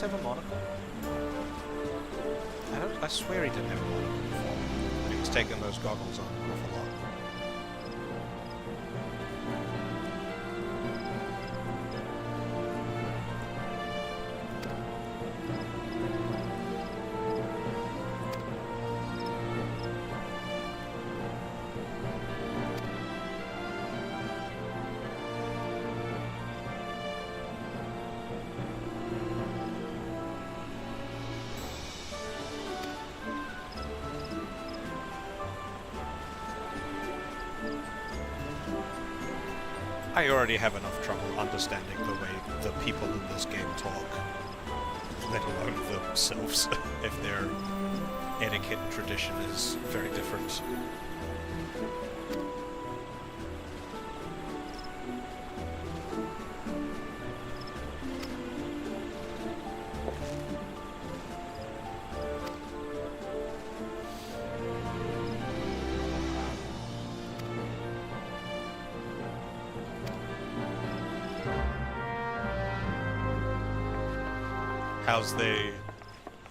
Have a monocle? I swear he didn't have a monocle before. He was taking those goggles on an awful lot. I already have enough trouble understanding the way the people in this game talk, let alone themselves, if their etiquette and tradition is very different.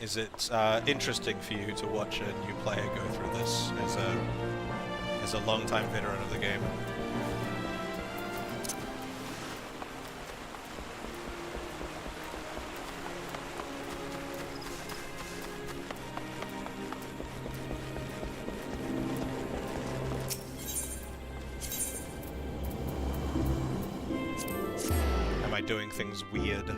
Is it interesting for you to watch a new player go through this as a long-time veteran of the game? Am I doing things weird?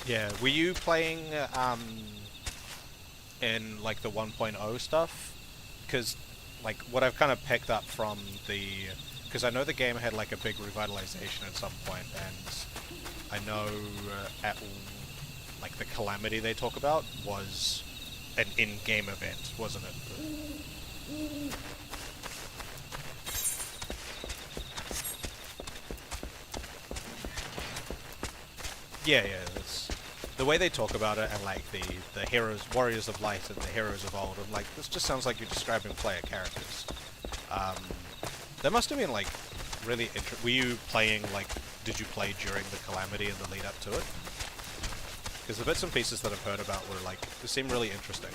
Yeah, were you playing in like the 1.0 stuff? Because like what I've kind of picked up from because I know the game had like a big revitalization at some point, and I know at like the Calamity they talk about was an in-game event, wasn't it? Yeah, that's the way they talk about it, and like the heroes, warriors of light, and the heroes of old. I'm like, this just sounds like you're describing player characters. There must have been like really were you playing like? Did you play during the Calamity and the lead up to it? Because the bits and pieces that I've heard about were like, they seem really interesting.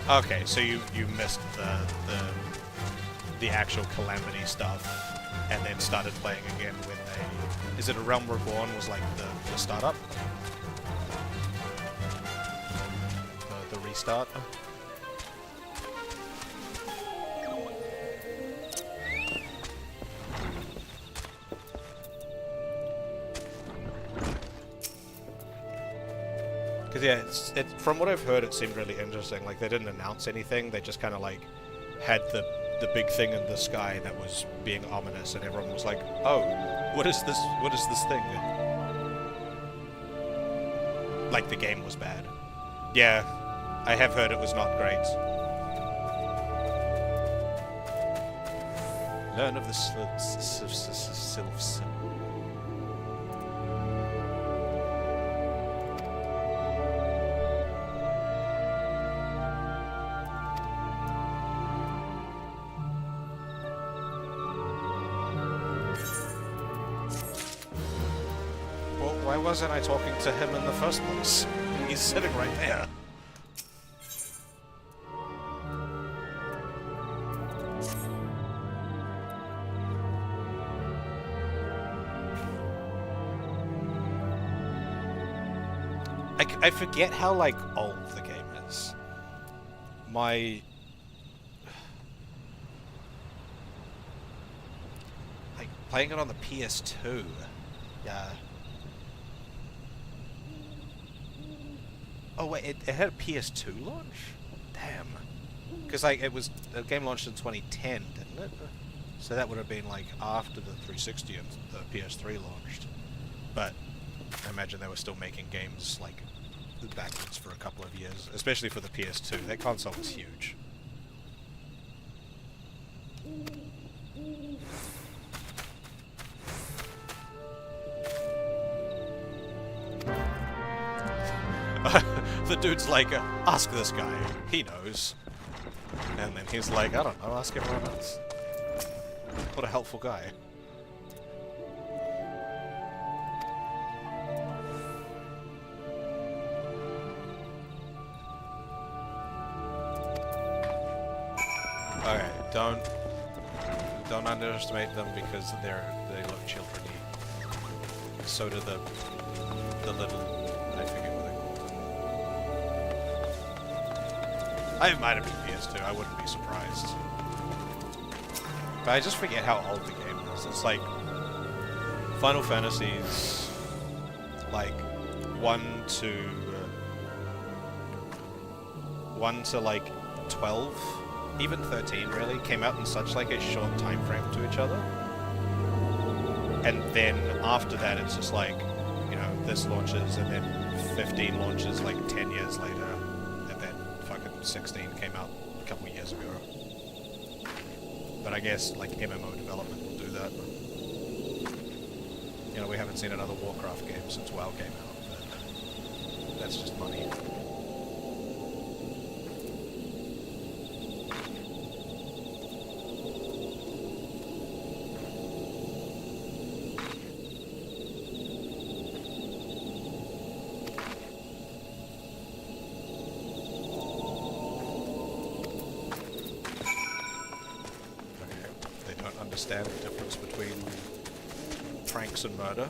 Okay, so you missed the actual Calamity stuff, and then started playing again when they... Is it A Realm Reborn was like the startup? The restart? Because yeah, from what I've heard, it seemed really interesting. Like, they didn't announce anything, they just kind of like had the big thing in the sky that was being ominous, and everyone was like, oh, what is this thing? Like, the game was bad. Yeah, I have heard it was not great. Learn of the sylphs. Why wasn't I talking to him in the first place? He's sitting right there. I forget how, like, old the game is. Like, playing it on the PS2. Yeah. Oh wait, it had a PS2 launch? Damn. Because like the game launched in 2010, didn't it? So that would have been like after the 360 and the PS3 launched. But I imagine they were still making games like backwards for a couple of years, especially for the PS2. That console was huge. The dude's like, ask this guy, he knows. And then he's like, I don't know, ask everyone else. What a helpful guy. Okay, don't underestimate them because they look children-y. so do the little, I forget what they're called. It might have been PS2, I wouldn't be surprised. But I just forget how old the game is. It's like Final Fantasies, like 1 to like 12, even 13 really, came out in such like a short time frame to each other. And then after that it's just like, you know, this launches and then 15 launches like 10 years later, and then fucking 16 came out a couple of years ago. But I guess like MMO development will do that. You know, we haven't seen another Warcraft game since WoW came out, but that's just money. Understand the difference between pranks and murder.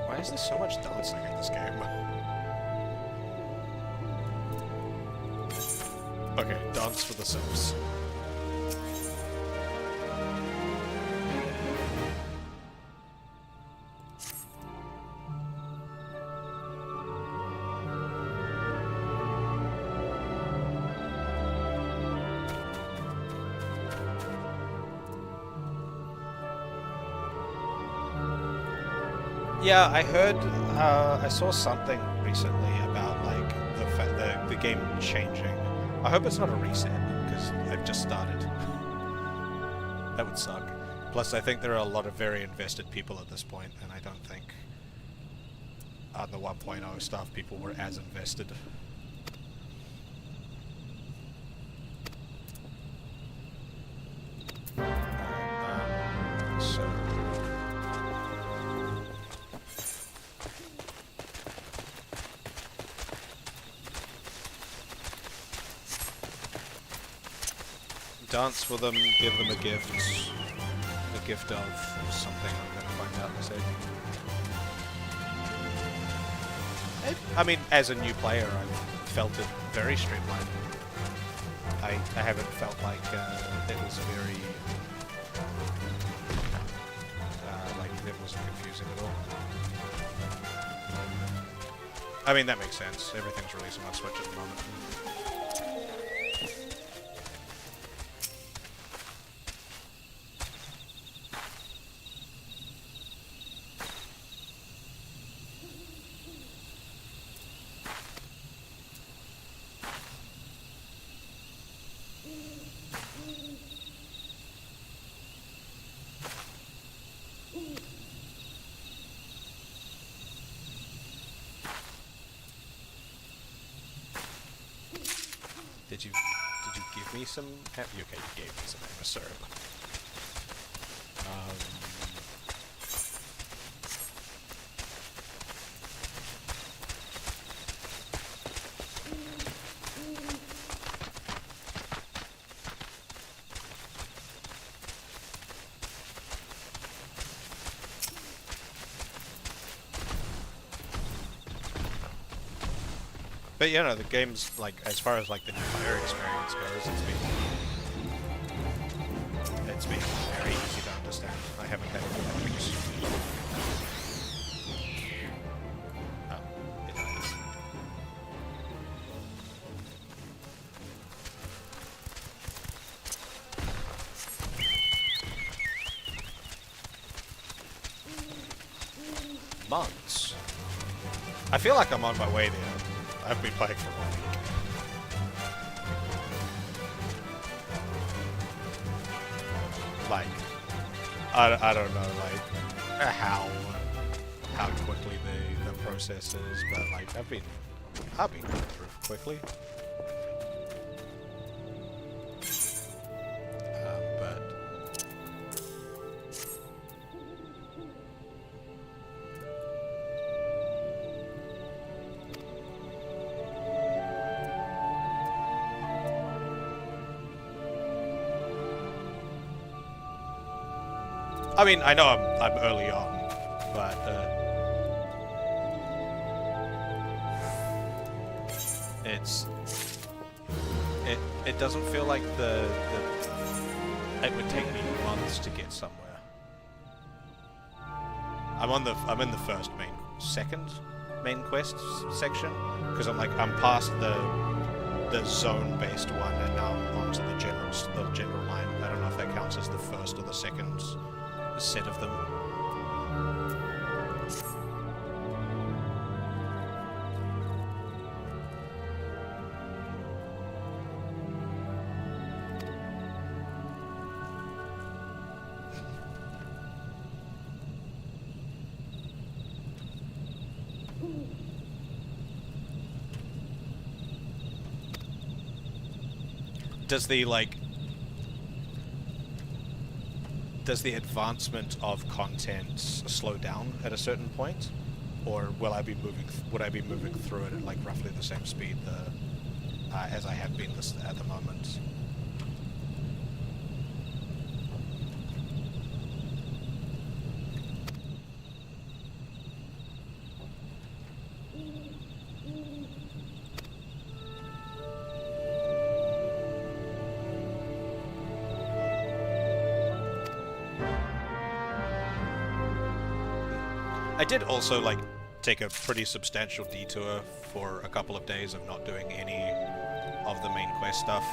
Why is there so much dancing in this game? Okay, dance for the Sims. Yeah, I heard, I saw something recently about like the game changing. I hope it's not a reset because I've just started. That would suck. Plus, I think there are a lot of very invested people at this point, and I don't think on the 1.0 stuff people were as invested. So. Dance for them, give them a gift of something I'm going to find out in a second. I mean, as a new player, I've felt it very streamlined. I haven't felt like it was very, like it wasn't confusing at all. I mean, that makes sense. Everything's releasing on Switch at the moment. Did you give me some? Okay, you gave me some amber syrup. But you know, the game's like, as far as like the new player experience goes, it's been very easy to understand. I haven't had any problems. Oh, it is. Months. I feel like I'm on my way there. I've been playing for 1 week. Like, I don't know, like, how quickly the process is, but like, I've been I'll be going through quickly. But I mean, I know I'm early on, but it doesn't feel like it would take me months to get somewhere. I'm in the second main quest section, because I'm past the zone-based one, and now I'm onto the general line. I don't know if that counts as the first or the second set of them. Does the advancement of content slow down at a certain point, or would I be moving through it at like roughly the same speed as I have been at the moment? I did also take a pretty substantial detour for a couple of days of not doing any of the main quest stuff,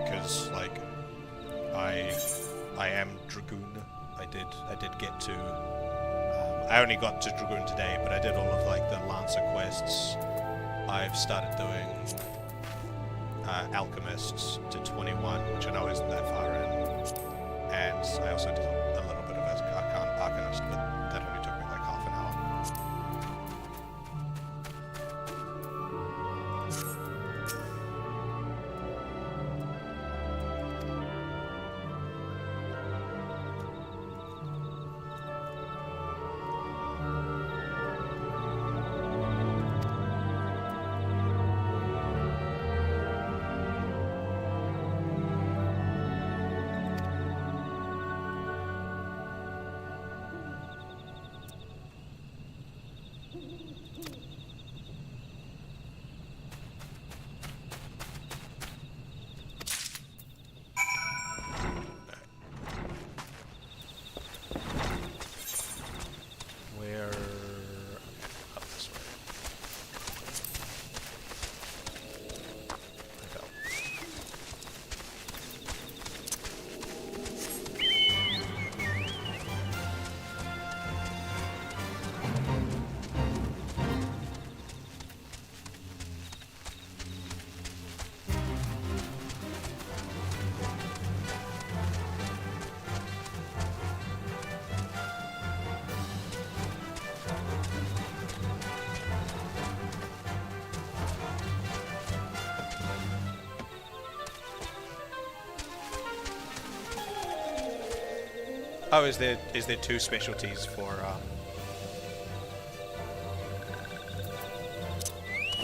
because I am Dragoon. I did get to I only got to Dragoon today, but I did all of the Lancer quests. I've started doing Alchemists to 21, which I know isn't that far in, and I also did a little bit of Arcanist, but that only took me half an hour. Oh, is there two specialties for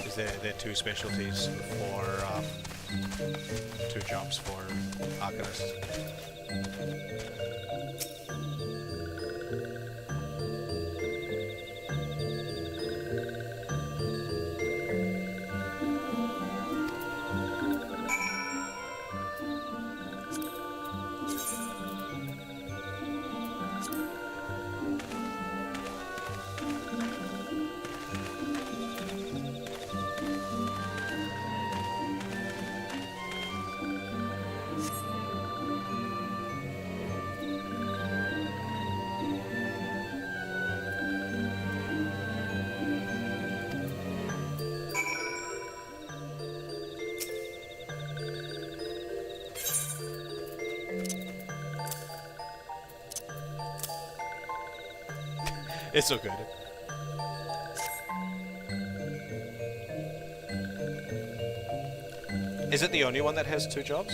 is there two specialties for two jobs for Arcanist? It's so good. Is it the only one that has 2 jobs?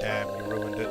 Damn, you ruined it.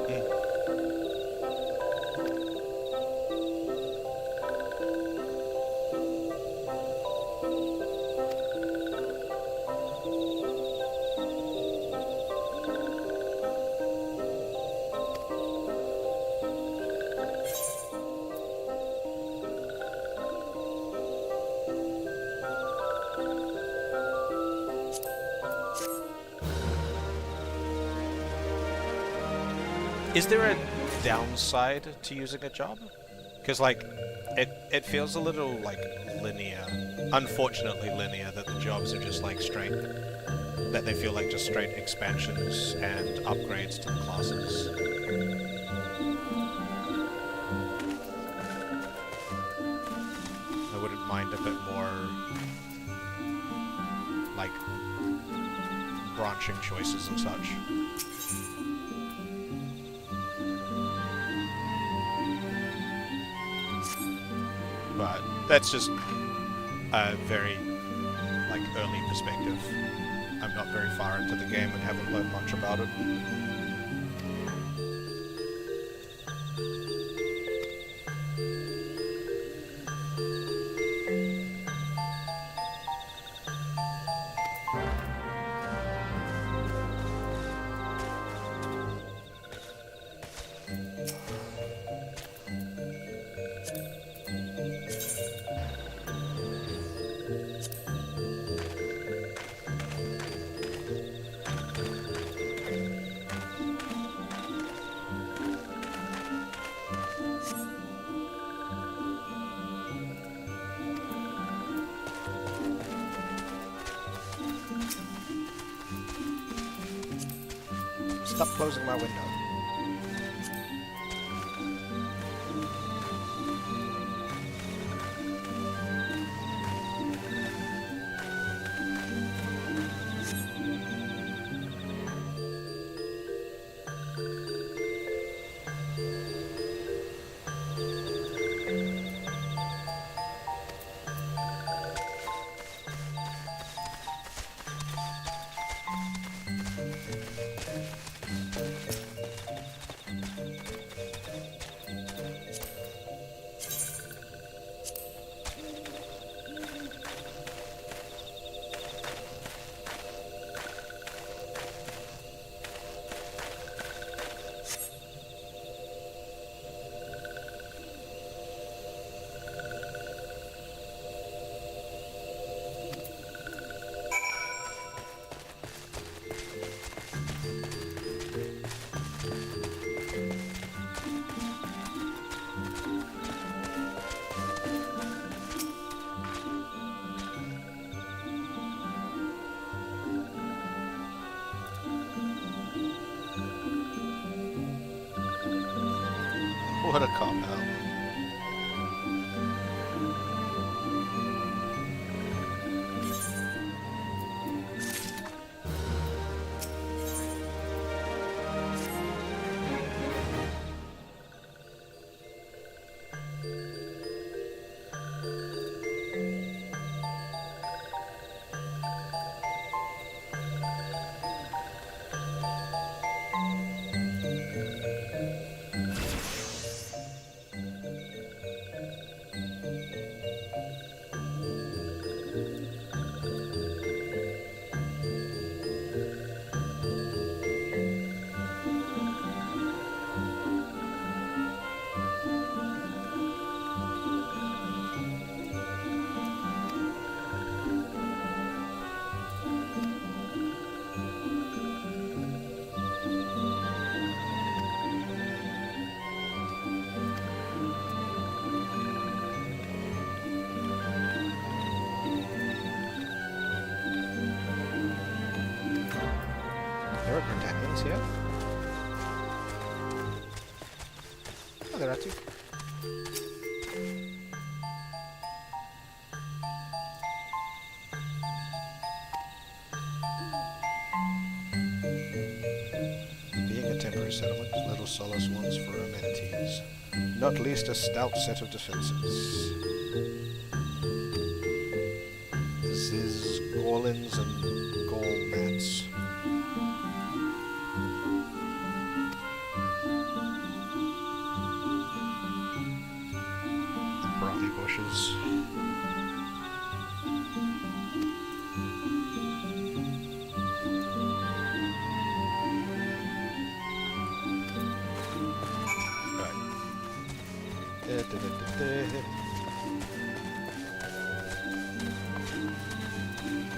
Is there a downside to using a job? Because, like, it feels a little, like, linear. Unfortunately linear, that the jobs are just, like, straight... that they feel like just straight expansions and upgrades to the classes. I wouldn't mind a bit more... like... branching choices and such. But that's just a very, like, early perspective. I'm not very far into the game and haven't learned much about it. Stop closing my window. What a cop-out. things here? Oh, there are two. Being a temporary settlement, little solace wants for amenities. Not least a stout set of defenses. This is Gorlins and Gall mats. Brownie bushes.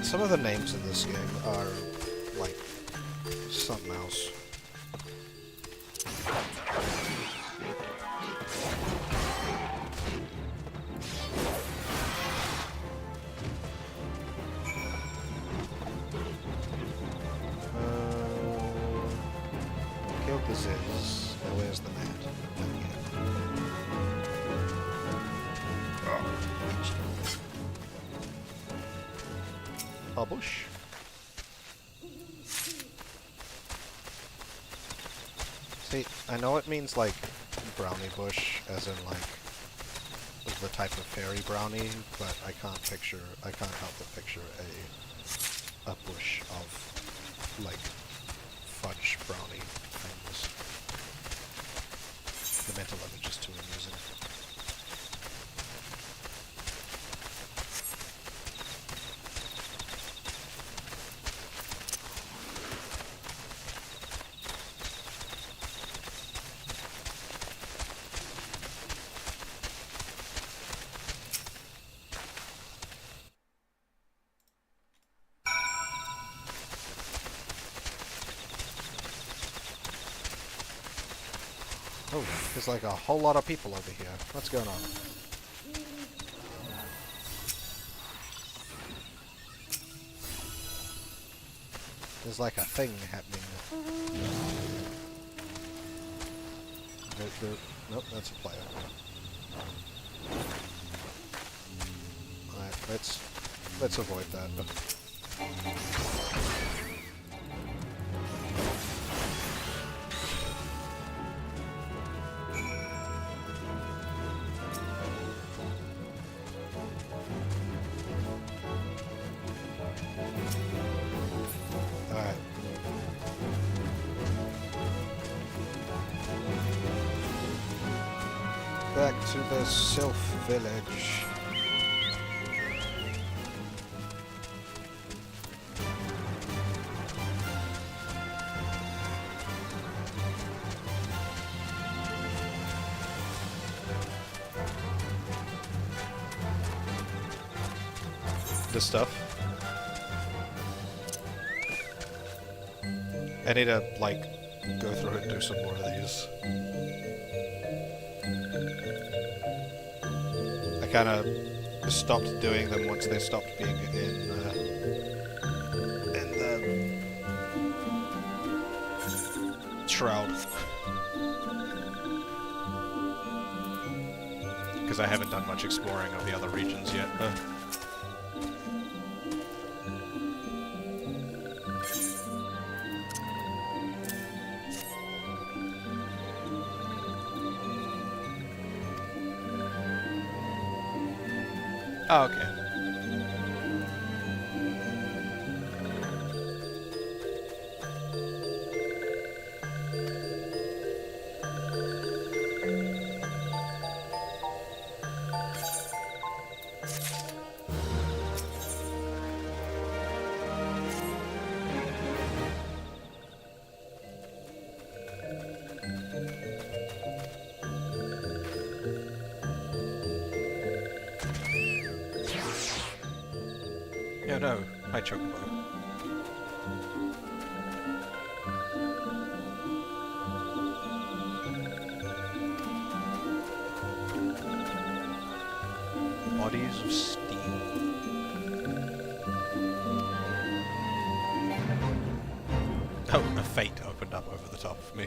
Some of the names in this game are like something else. Killed the Ziz. Now where's the mat? Down here. A bush. See, I know it means like brownie bush, as in like the type of fairy brownie, but I can't help but picture a bush of like fudge brownie things. The mental image is too amusing. Oh, there's like a whole lot of people over here. What's going on? There's like a thing happening. Nope, that's a player. Alright, let's avoid that. Alright. Back to the Sylph village. This stuff. I need to, like, go through and do some more of these. I kind of stopped doing them once they stopped being in the shroud. Because I haven't done much exploring of the other regions yet. Oh, okay. Yeah, no, hi Chocobo. Bodies of steel. Oh, a fate opened up over the top of me.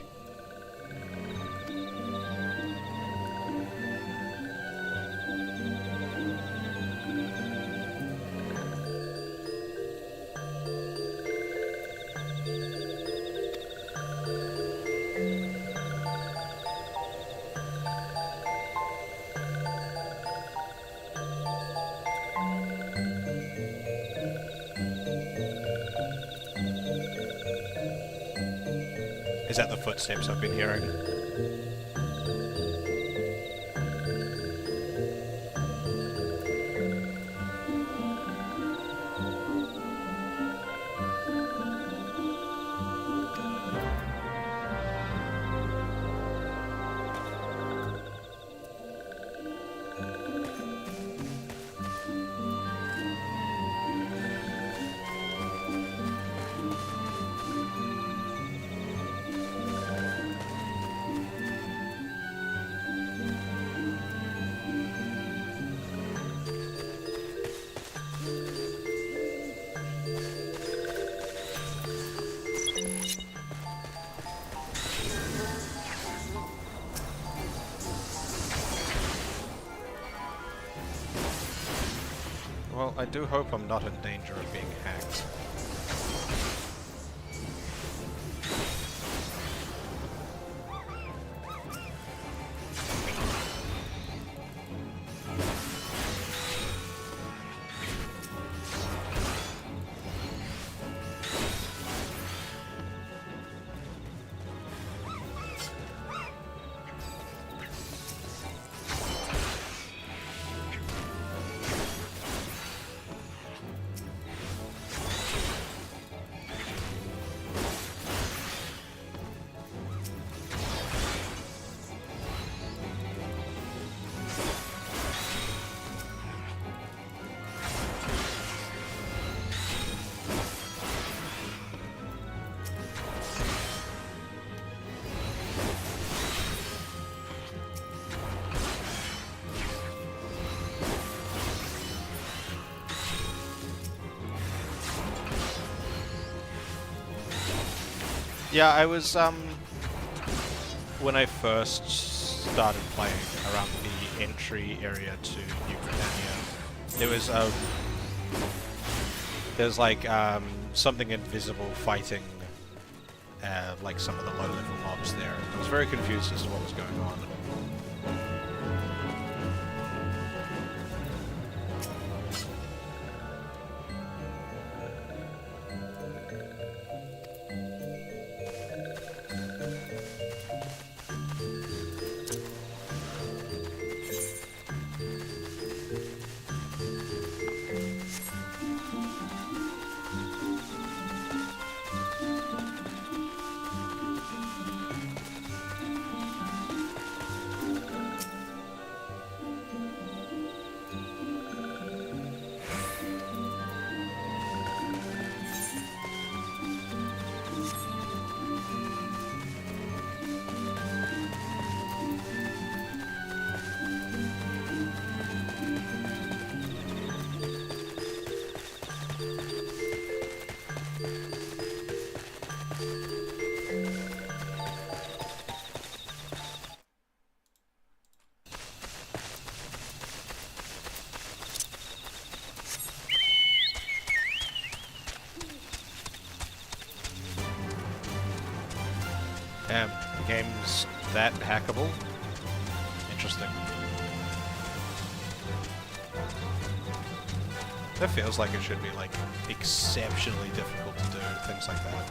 Is that the footsteps I've been hearing? Well, I do hope I'm not in danger of being hacked. Yeah, I was, when I first started playing around the entry area to New Britannia, there was like, something invisible fighting, like some of the low-level mobs there. I was very confused as to what was going on. Damn, the game's that hackable? Interesting. That feels like it should be, like, exceptionally difficult to do, things like that.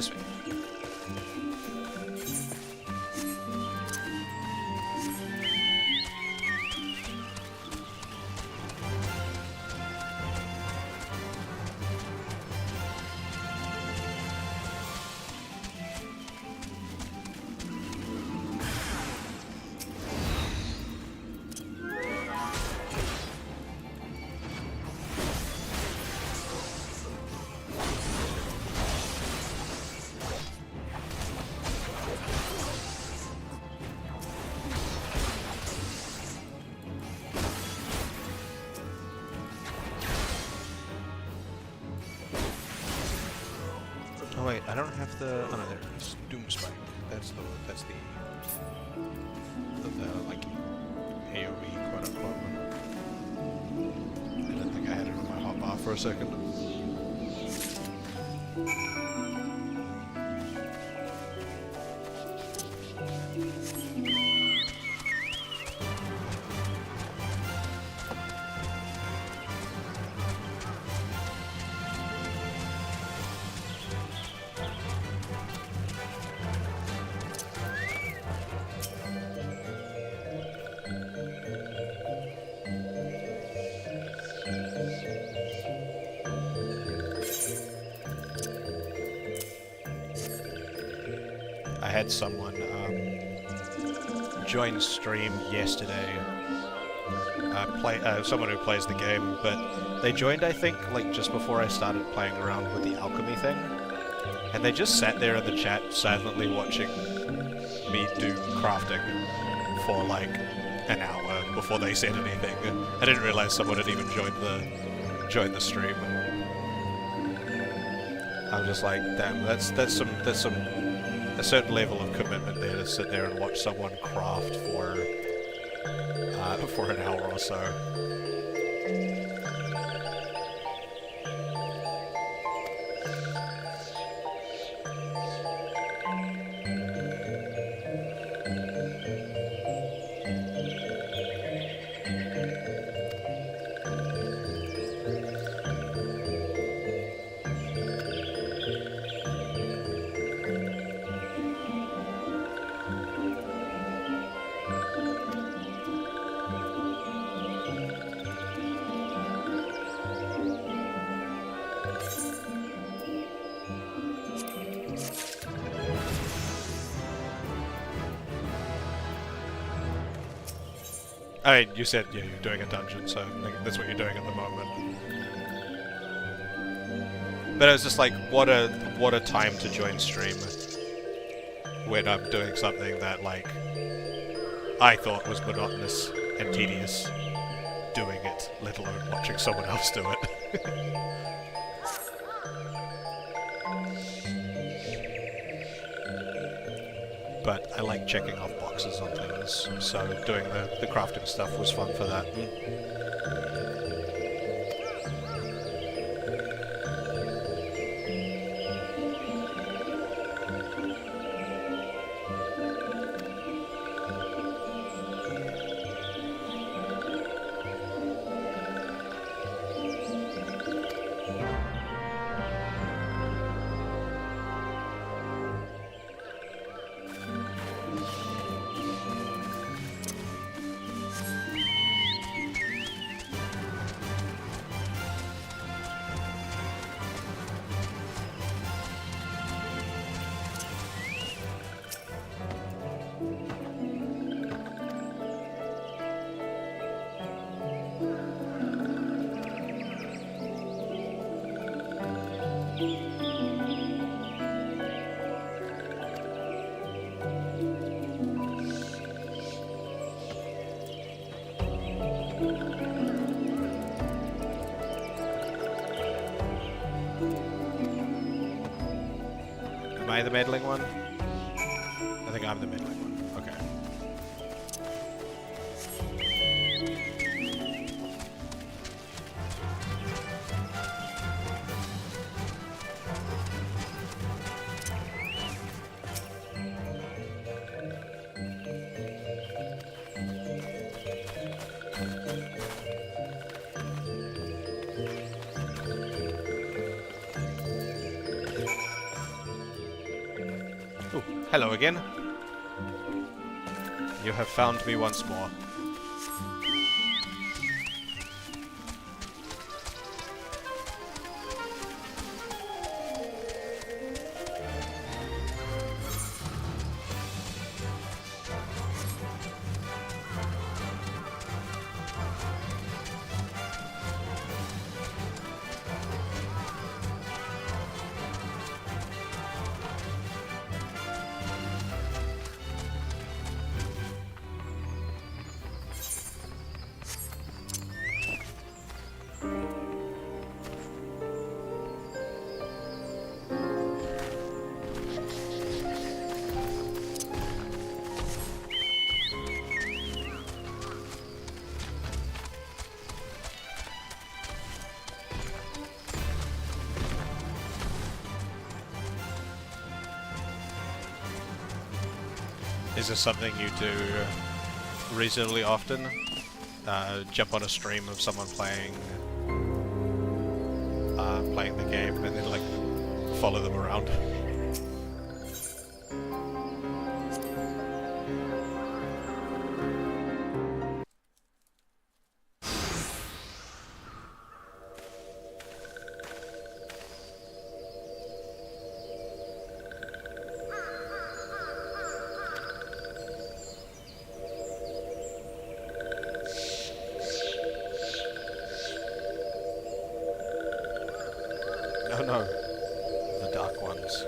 This way. Oh wait, I don't have the. Oh no, there it is. Doom Spike. That's the like AoE quote unquote one. I didn't think I had it on my hotbar for a second. I had someone join stream yesterday. Someone who plays the game, but they joined, I think, like just before I started playing around with the alchemy thing, and they just sat there in the chat silently watching me do crafting for like an hour before they said anything. I didn't realize someone had even joined the stream. I'm just like, damn, that's a certain level of commitment there to sit there and watch someone craft for an hour or so. I mean, you said, yeah, you're doing a dungeon, so like, that's what you're doing at the moment. But it was just like, what a time to join stream when I'm doing something that, like, I thought was monotonous and tedious doing it, let alone watching someone else do it. But I like checking off boxes on things, so doing the crafting stuff was fun for that. Am I the meddling one? I think I'm the meddling one. Okay. Oh, hello again. You have found me once more. Is this something you do reasonably often? Jump on a stream of someone playing the game and then like follow them around? Oh no, the dark ones.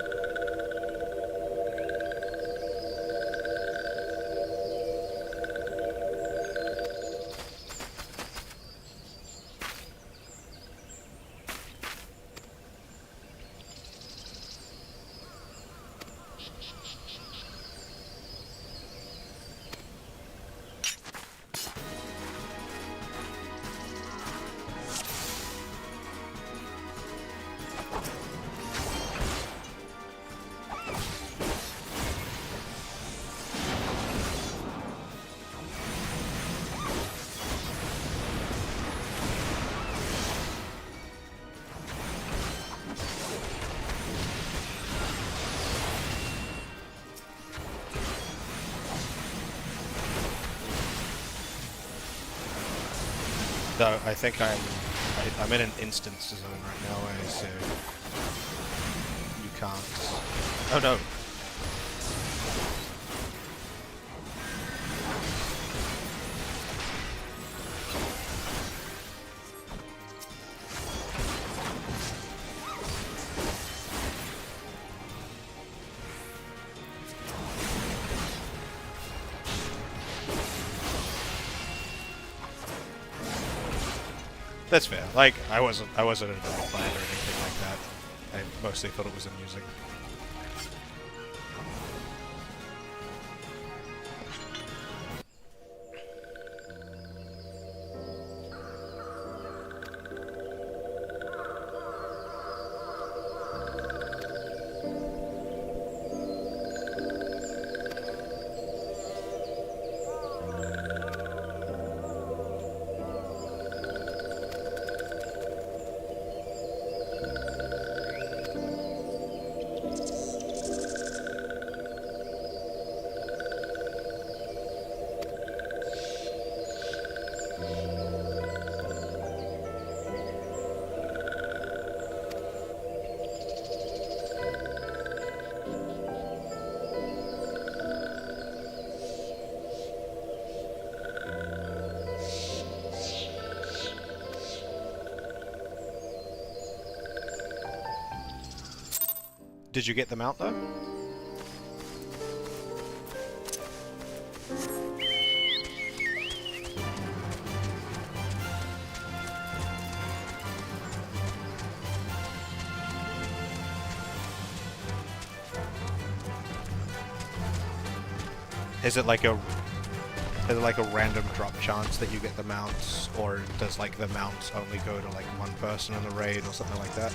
So I think I'm in an instance zone right now, so you can't. Oh no. That's fair. Like, I wasn't a dog player or anything like that. I mostly thought it was amusing. Did you get them out though? Is it like a random drop chance that you get the mounts, or does like the mounts only go to like one person in the raid or something like that?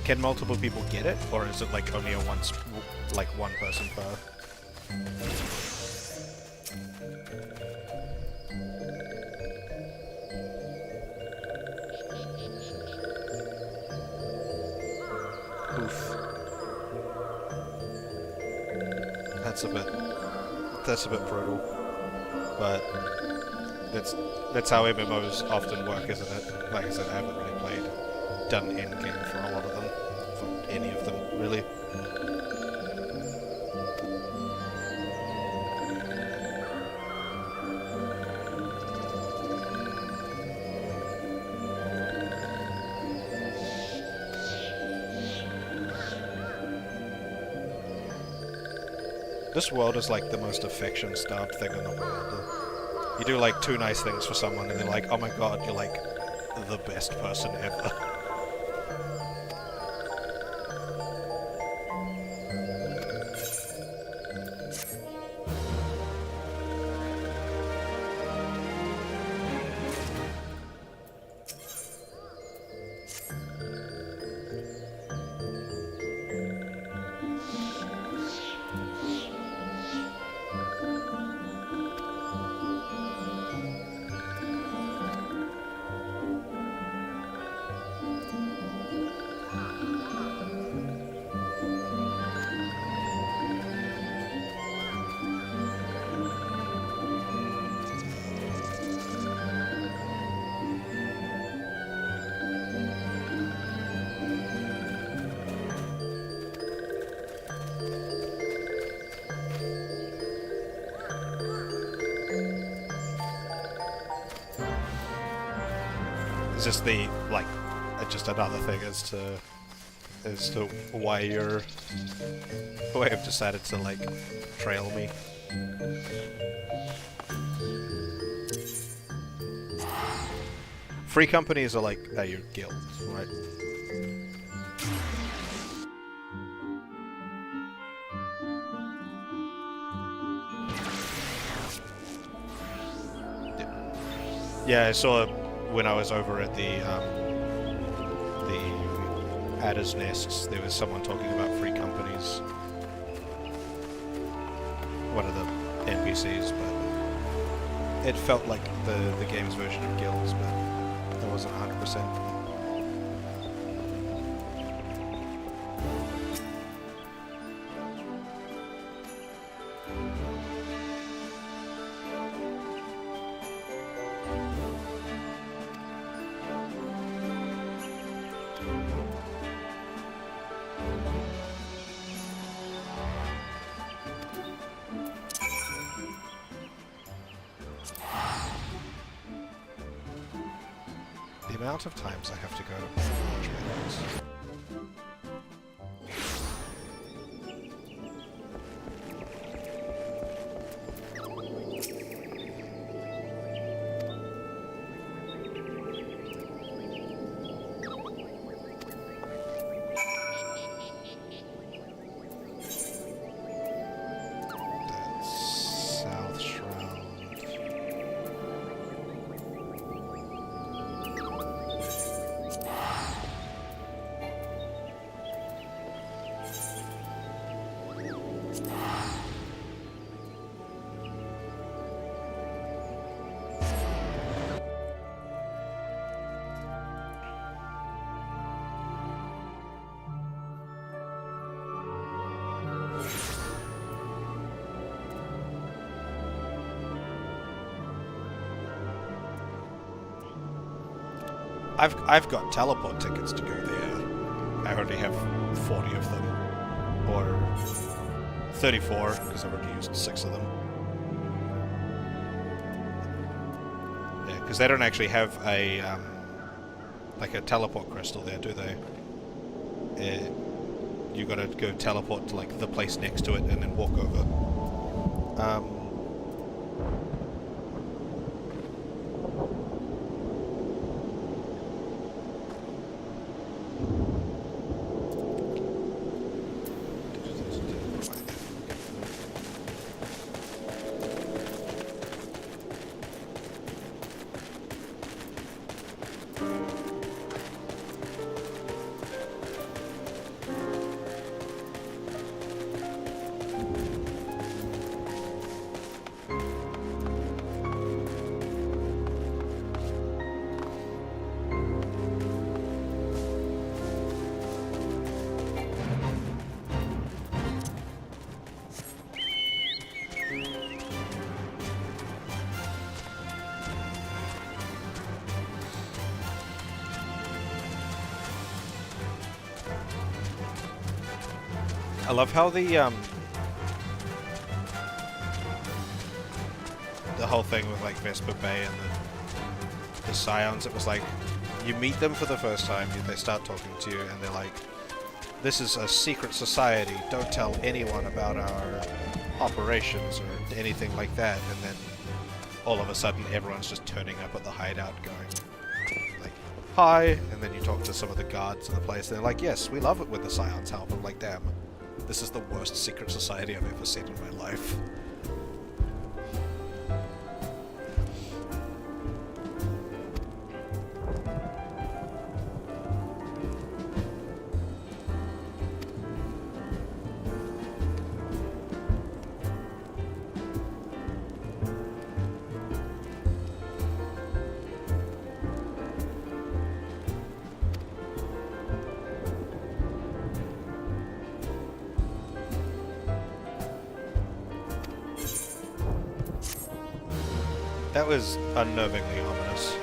Can multiple people get it, or is it like only a like one person per? Oof. That's a bit brutal, but that's how MMOs often work, isn't it? Like I said, I haven't really done endgame for a lot of them, for any of them, really. This world is like the most affection-starved thing in the world. You do like 2 nice things for someone and they're like, oh my god, you're like the best person ever. Just the like, just another thing as to why I've decided to like trail me. Free companies are your guilds, right? Yeah, I saw when I was over at the Adder's Nests, there was someone talking about free companies. One of the NPCs, but it felt like the game's version of guilds, but it wasn't 100%. The amount of times I have to go to launch menus. I've got teleport tickets to go there. I already have 40 of them, or 34 because I've already used 6 of them. Yeah, because they don't actually have a like a teleport crystal there, do they? You gotta go teleport to like the place next to it and then walk over. I love how the whole thing with like Vesper Bay and the Scions, it was like you meet them for the first time, they start talking to you, and they're like, "This is a secret society. Don't tell anyone about our operations or anything like that." And then all of a sudden, everyone's just turning up at the hideout, going like, "Hi," and then you talk to some of the guards in the place, and they're like, "Yes, we love it when the Scions help." I'm like, "Damn, this is the worst secret society I've ever seen in my life." That was unnervingly ominous.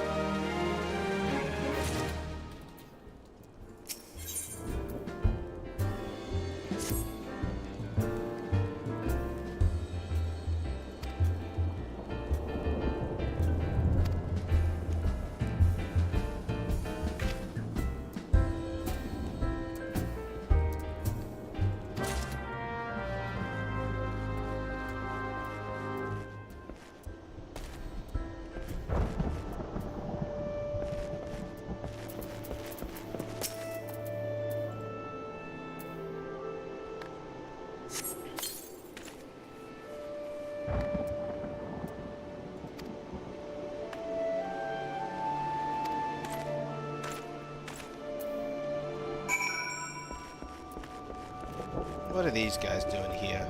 What are these guys doing here?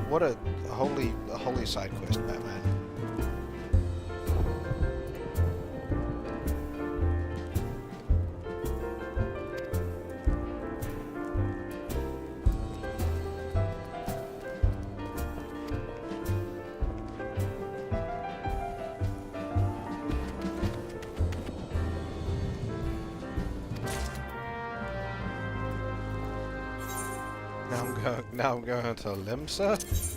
What a holy side quest, Batman. Now I'm going to Limsa.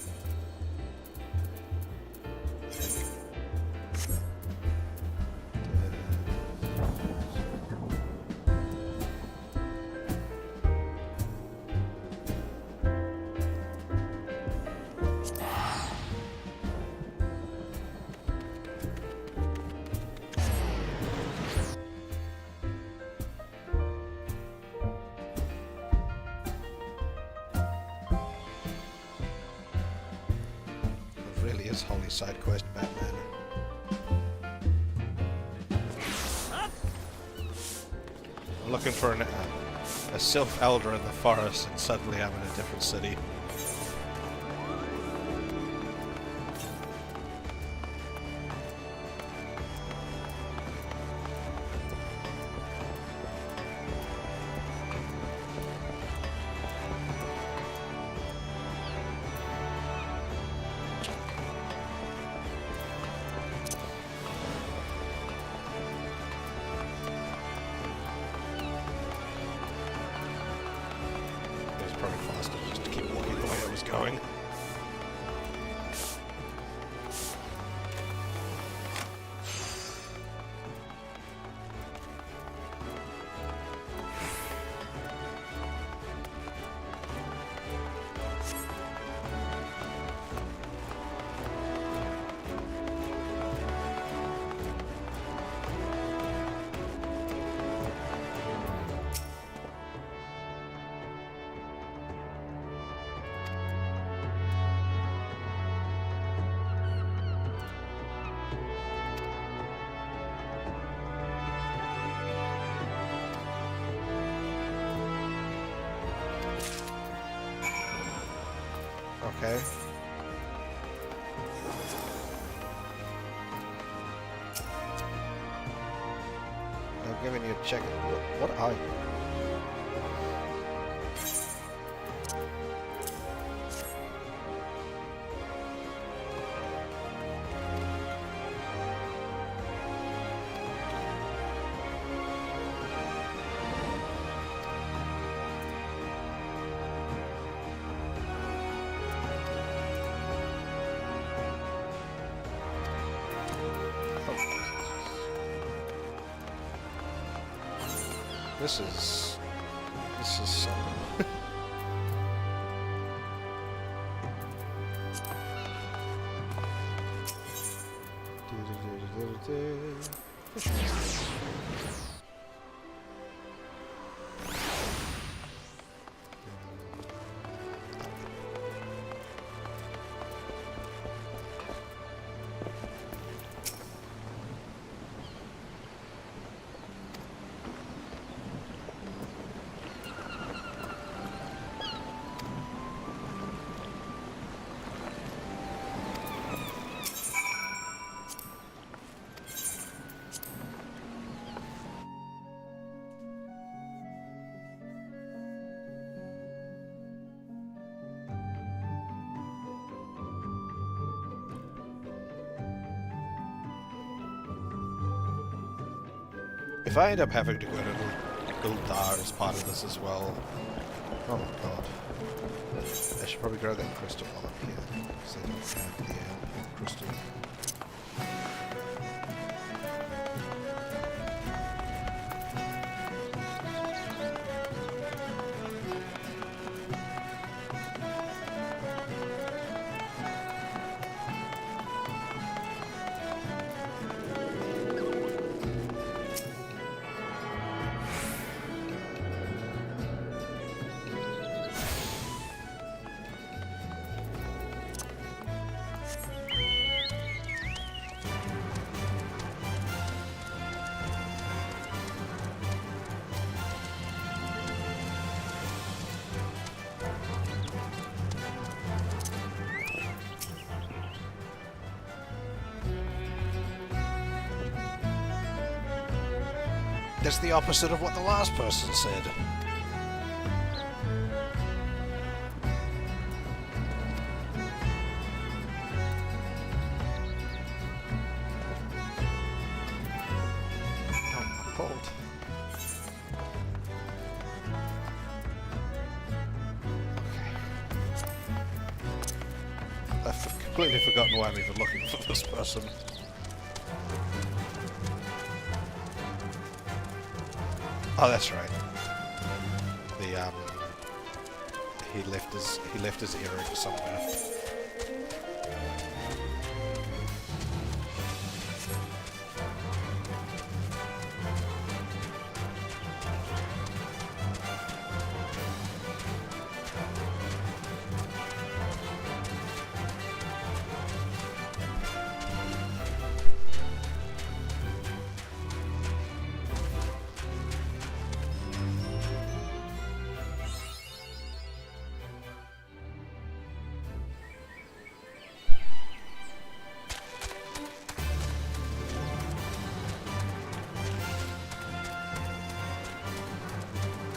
Really is holy side quest, Batman. I'm looking for a Sylph Elder in the forest, and suddenly I'm in a different city. It's probably faster just to keep walking. Okay. I'm giving you a check. What are you? This is something. If I end up having to go to Guldar as part of this as well, oh my god. I should probably grab that crystal while I'm here, because I don't have the crystal. That's the opposite of what the last person said. Oh, I'm cold. Okay. I've completely forgotten why I'm even looking for this person. Oh, that's right. The he left his earring somewhere.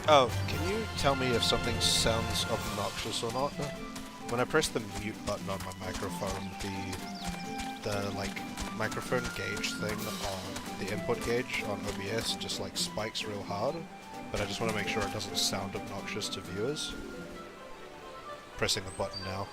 Oh, can you tell me if something sounds obnoxious or not? When I press the mute button on my microphone, the like microphone gauge thing on the input gauge on OBS just like spikes real hard, but I just want to make sure it doesn't sound obnoxious to viewers. Pressing the button now.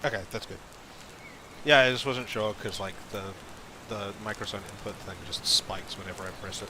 Okay, that's good. Yeah, I just wasn't sure because like the microphone input thing just spikes whenever I press it.